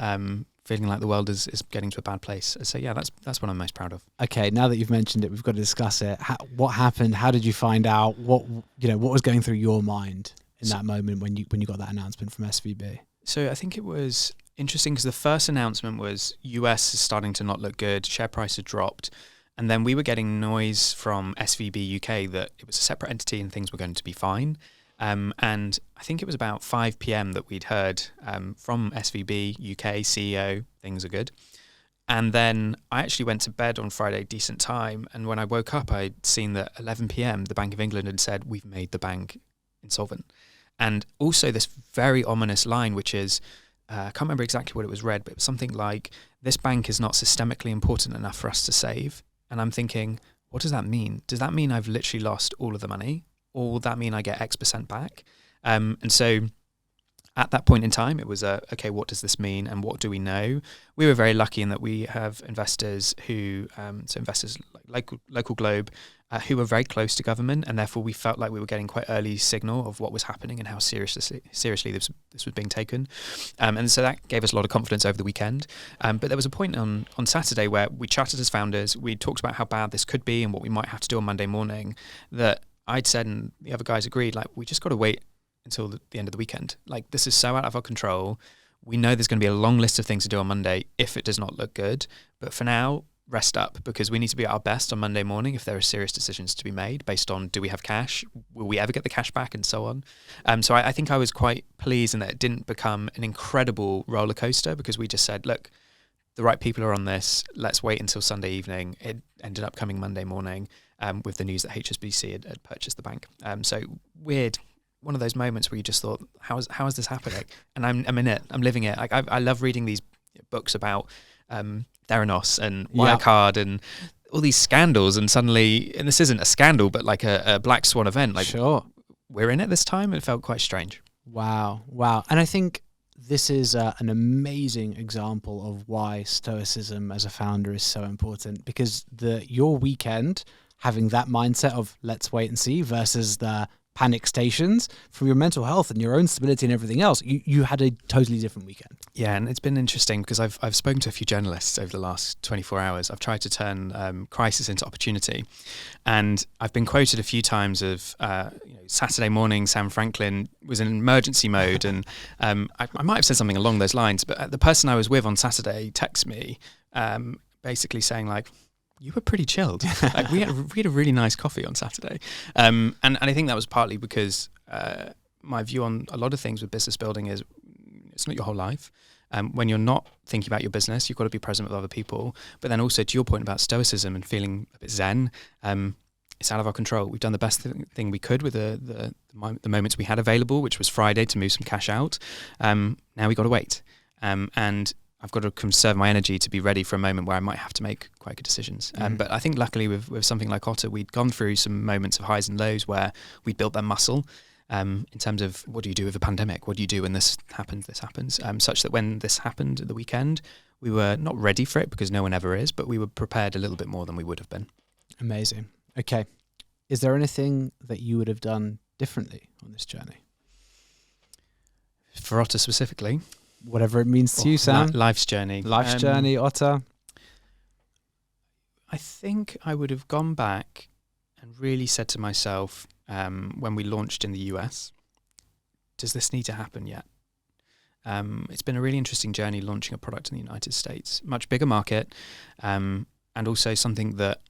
feeling like the world is getting to a bad place. So yeah, that's what I'm most proud of. Okay, now that you've mentioned it, we've got to discuss it. What happened? How did you find out? What was going through your mind in that moment when you got that announcement from SVB? So I think it was interesting because the first announcement was US is starting to not look good, share price had dropped, and then we were getting noise from SVB UK that it was a separate entity and things were going to be fine. And I think it was about 5 p.m. that we'd heard from SVB UK CEO, things are good. And then I actually went to bed on Friday, decent time, and when I woke up, I'd seen that 11 p.m. the Bank of England had said, we've made the bank insolvent. And also this very ominous line, which is, I can't remember exactly what it was read, but it was something like, this bank is not systemically important enough for us to save. And I'm thinking, what does that mean? Does that mean I've literally lost all of the money? Or will that mean I get X% back? And so at that point in time, it was, okay, what does this mean? And what do we know? We were very lucky in that we have investors who, so investors like Local Globe, who were very close to government, and therefore we felt like we were getting quite early signal of what was happening and how seriously this was being taken. And so that gave us a lot of confidence over the weekend. But there was a point on Saturday where we chatted as founders, we talked about how bad this could be and what we might have to do on Monday morning, that I'd said, and the other guys agreed, like, we just got to wait until the end of the weekend. Like, this is so out of our control. We know there's going to be a long list of things to do on Monday if it does not look good. But for now, rest up, because we need to be at our best on Monday morning if there are serious decisions to be made based on, do we have cash? Will we ever get the cash back? And so on. So I think I was quite pleased in that it didn't become an incredible roller coaster, because we just said, look, the right people are on this. Let's wait until Sunday evening. It ended up coming Monday morning with the news that HSBC had purchased the bank. So weird. One of those moments where you just thought, how is this happening? And I'm in it. I'm living it. Like I love reading these books about Theranos and Wirecard and all these scandals, and suddenly, and this isn't a scandal, but like a black swan event. Like, sure, we're in it this time. It felt quite strange. Wow. And I think this is an amazing example of why stoicism as a founder is so important, because your weekend having that mindset of let's wait and see versus the panic stations, from your mental health and your own stability and everything else, you had a totally different weekend. Yeah, and it's been interesting because I've spoken to a few journalists over the last 24 hours. I've tried to turn crisis into opportunity, and I've been quoted a few times of Saturday morning Sam Franklin was in emergency mode, and I might have said something along those lines. But the person I was with on Saturday texted me basically saying like, you were pretty chilled. Like we had a really nice coffee on Saturday, and I think that was partly because my view on a lot of things with business building is it's not your whole life. When you're not thinking about your business, you've got to be present with other people. But then also to your point about stoicism and feeling a bit zen, it's out of our control. We've done the best thing we could with the moments we had available, which was Friday to move some cash out. Now we got to wait, and I've got to conserve my energy to be ready for a moment where I might have to make quite good decisions. But I think luckily with something like Otta, we'd gone through some moments of highs and lows where we built that muscle in terms of what do you do with a pandemic? What do you do when this happens, such that when this happened at the weekend, we were not ready for it because no one ever is, but we were prepared a little bit more than we would have been. Amazing. Okay. Is there anything that you would have done differently on this journey? For Otta specifically? Whatever it means to you, Sam. Life's journey. Life's journey, Otta. I think I would have gone back and really said to myself, when we launched in the US, does this need to happen yet? It's been a really interesting journey launching a product in the United States, much bigger market, and also something that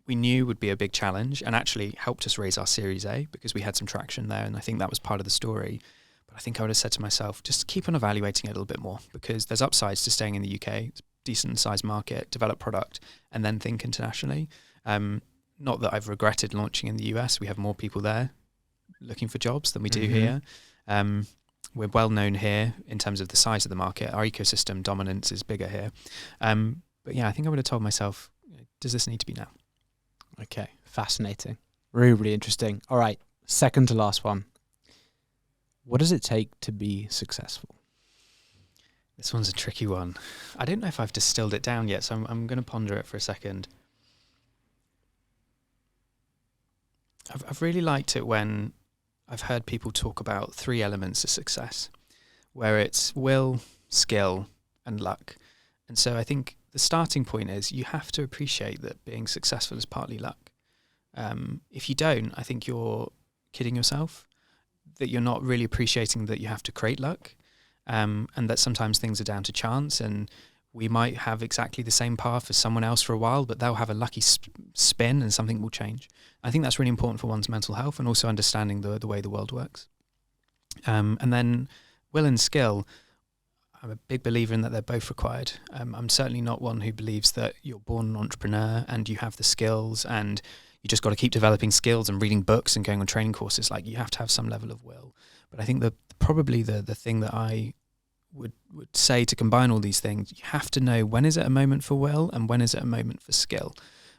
we knew would be a big challenge and actually helped us raise our Series A because we had some traction there, and I think that was part of the story. But I think I would have said to myself, just keep on evaluating it a little bit more because there's upsides to staying in the UK. It's a decent sized market, develop product, and then think internationally. Not that I've regretted launching in the US. We have more people there looking for jobs than we do here. We're well known here in terms of the size of the market. Our ecosystem dominance is bigger here. But yeah, I think I would have told myself, does this need to be now? Okay, fascinating. Really, really interesting. All right, second to last one. What does it take to be successful? This one's a tricky one. I don't know if I've distilled it down yet, so I'm going to ponder it for a second. I've really liked it when I've heard people talk about 3 elements of success, where it's will, skill, and luck. And so I think the starting point is you have to appreciate that being successful is partly luck. If you don't, I think you're kidding yourself, that you're not really appreciating that you have to create luck, and that sometimes things are down to chance, and we might have exactly the same path as someone else for a while, but they'll have a lucky spin and something will change. I think that's really important for one's mental health and also understanding the way the world works. And then will and skill, I'm a big believer in that they're both required. I'm certainly not one who believes that you're born an entrepreneur and you have the skills and you just got to keep developing skills and reading books and going on training courses. Like, you have to have some level of will. But I think that probably the thing that I would say to combine all these things, you have to know when is it a moment for will and when is it a moment for skill.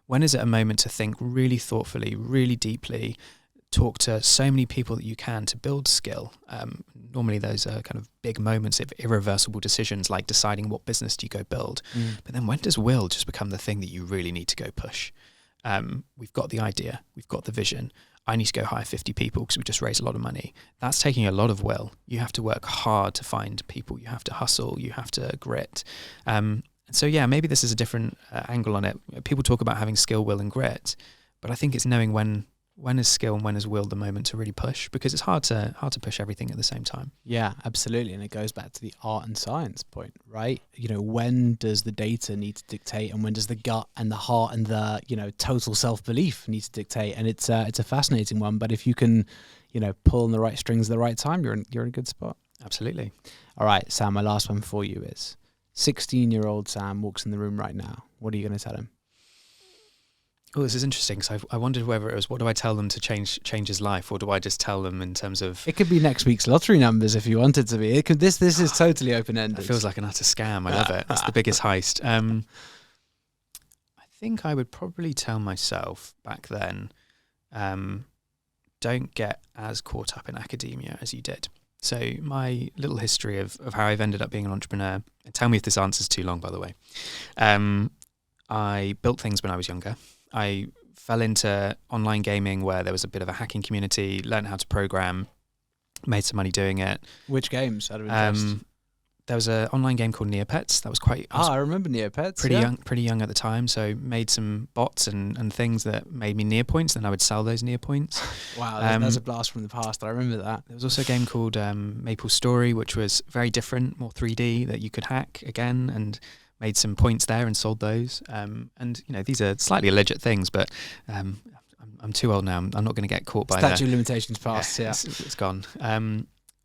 When is it a moment to think really thoughtfully, really deeply, talk to so many people that you can to build skill. Normally those are kind of big moments of irreversible decisions, like deciding what business do you go build. But then when does will just become the thing that you really need to go push? We've got the idea, we've got the vision. I need to go hire 50 people because we just raised a lot of money. That's taking a lot of will. You have to work hard to find people. You have to hustle. You have to grit. So yeah, maybe this is a different angle on it. People talk about having skill, will, and grit, but I think it's knowing when is skill and when is will the moment to really push, because it's hard to push everything at the same time. Yeah, absolutely. And it goes back to the art and science point, right? You know, when does the data need to dictate, and when does the gut and the heart and the, you know, total self-belief need to dictate? And it's a fascinating one, but if you can, you know, pull on the right strings at the right time, you're in a good spot. Absolutely. All right, Sam, my last one for you is 16-year-old Sam walks in the room right now. What are you going to tell him? Oh, this is interesting, because I wondered whether it was, what do I tell them to change his life, or do I just tell them in terms of... It could be next week's lottery numbers if you wanted to be. It could. This is totally open-ended. It feels like an utter scam. I love it. It's the biggest heist. I think I would probably tell myself back then, don't get as caught up in academia as you did. So my little history of how I've ended up being an entrepreneur, and tell me if this answer's too long, by the way. I built things when I was younger. I fell into online gaming where there was a bit of a hacking community, learned how to program, made some money doing it. Which games out of interest? There was an online game called Neopets. That was I remember Neopets. Pretty young at the time. So made some bots and things that made me Neopoints. Then I would sell those Neopoints. Wow, that's a blast from the past. I remember that. There was also a game called Maple Story, which was very different, more 3D, that you could hack again, and made some points there and sold those. And these are slightly illegit things, but I'm too old now. I'm not going to get caught by statute of limitations passed. Yeah, it's gone.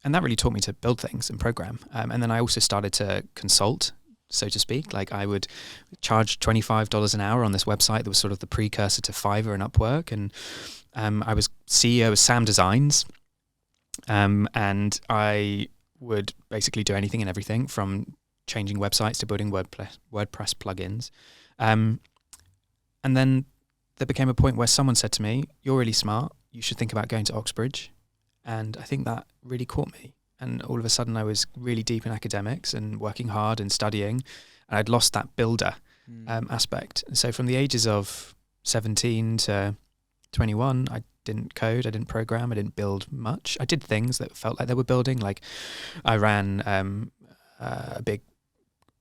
And that really taught me to build things and program. And then I also started to consult, so to speak. Like I would charge $25 an hour on this website that was sort of the precursor to Fiverr and Upwork. And I was CEO of Sam Designs. And I would basically do anything and everything from changing websites to building WordPress plugins. And then there became a point where someone said to me, "You're really smart. You should think about going to Oxbridge." And I think that really caught me. And all of a sudden I was really deep in academics and working hard and studying. And I'd lost that builder aspect. And so from the ages of 17 to 21, I didn't code, I didn't program, I didn't build much. I did things that felt like they were building. Like I ran a big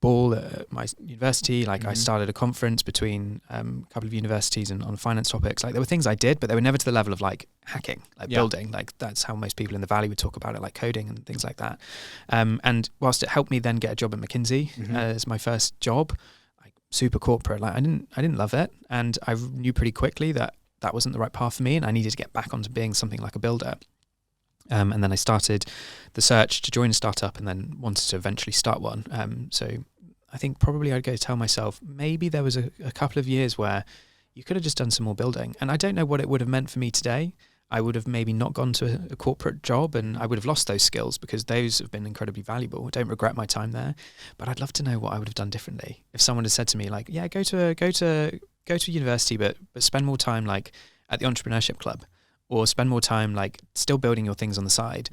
ball at my university. Like I started a conference between a couple of universities and on finance topics. Like there were things I did, but they were never to the level of like hacking, like building. Like that's how most people in the Valley would talk about it, like coding and things like that. And whilst it helped me then get a job at McKinsey as my first job, like super corporate, like I didn't love it. And I knew pretty quickly that wasn't the right path for me and I needed to get back onto being something like a builder. And then I started the search to join a startup and then wanted to eventually start one. So I think probably I'd go tell myself, maybe there was a couple of years where you could have just done some more building. And I don't know what it would have meant for me today. I would have maybe not gone to a corporate job and I would have lost those skills because those have been incredibly valuable. I don't regret my time there, but I'd love to know what I would have done differently. If someone had said to me like, yeah, go to university, but spend more time like at the entrepreneurship club, or spend more time like still building your things on the side.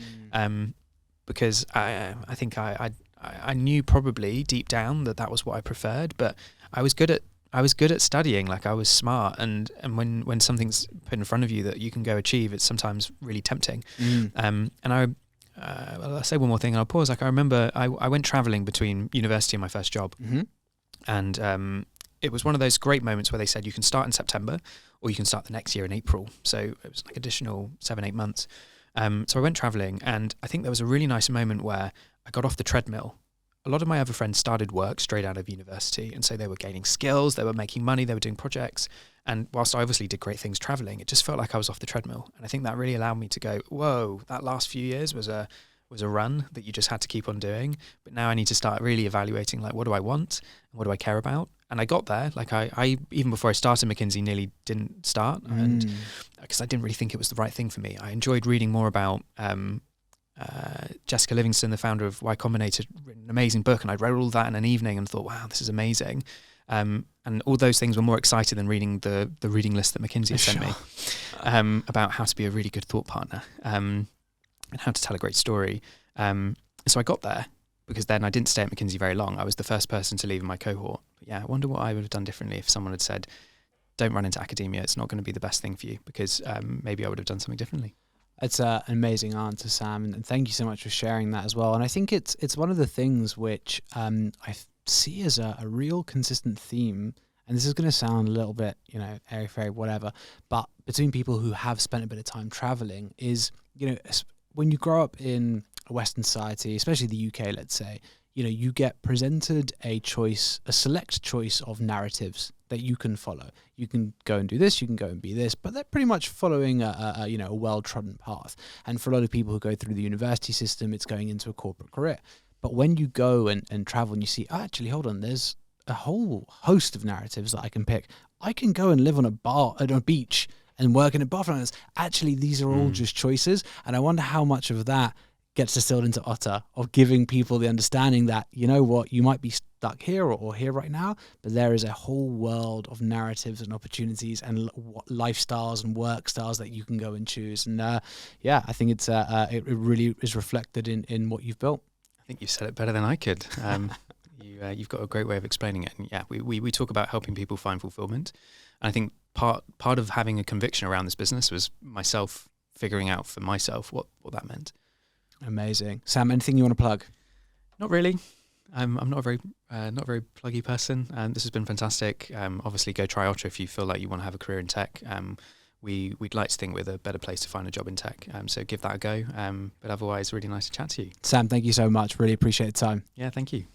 Because I think I knew probably deep down that was what I preferred, but I was good at studying. Like I was smart, and when something's put in front of you that you can go achieve, it's sometimes really tempting. And I'll say one more thing and I'll pause. Like I remember I went traveling between university and my first job, and it was one of those great moments where they said you can start in September or you can start the next year in April. So it was like additional 7-8 months. So I went traveling, and I think there was a really nice moment where I got off the treadmill. A lot of my other friends started work straight out of university, and so they were gaining skills, they were making money, they were doing projects. And whilst I obviously did great things traveling, it just felt like I was off the treadmill. And I think that really allowed me to go, whoa, that last few years was a run that you just had to keep on doing. But now I need to start really evaluating, like, what do I want and what do I care about? And I got there. Like I even before I started McKinsey, nearly didn't start, and because I didn't really think it was the right thing for me. I enjoyed reading more about Jessica Livingston, the founder of Y Combinator, written an amazing book, and I read all that in an evening and thought, wow, this is amazing. And all those things were more excited than reading the reading list that McKinsey had sent me about how to be a really good thought partner and how to tell a great story. So I got there, because then I didn't stay at McKinsey very long. I was the first person to leave in my cohort. But yeah, I wonder what I would have done differently if someone had said, don't run into academia, it's not going to be the best thing for you, because maybe I would have done something differently. It's an amazing answer, Sam, and thank you so much for sharing that as well. And I think it's one of the things which I see as a real consistent theme, and this is going to sound a little bit, airy-fairy, whatever, but between people who have spent a bit of time traveling is, when you grow up in a Western society, especially the UK, let's say, you get presented a select choice of narratives that you can follow. You can go and do this, you can go and be this, but they're pretty much following a well-trodden path. And for a lot of people who go through the university system, it's going into a corporate career. But when you go and travel and you see, actually, hold on, there's a whole host of narratives that I can pick. I can go and live on a beach and work in a bar for actually, these are all just choices. And I wonder how much of that gets distilled into Otta, of giving people the understanding that, you know what, you might be stuck here or here right now, but there is a whole world of narratives and opportunities and lifestyles and work styles that you can go and choose. And I think it really is reflected in what you've built. I think you said it better than I could. You've got a great way of explaining it. And yeah, we talk about helping people find fulfillment. And I think part of having a conviction around this business was myself figuring out for myself what that meant. Amazing. Sam, anything you want to plug? Not really. I'm not a very pluggy person. This has been fantastic. Obviously, go try Otta if you feel like you want to have a career in tech. We'd like to think we're the better place to find a job in tech. So give that a go. But otherwise, really nice to chat to you. Sam, thank you so much. Really appreciate the time. Yeah, thank you.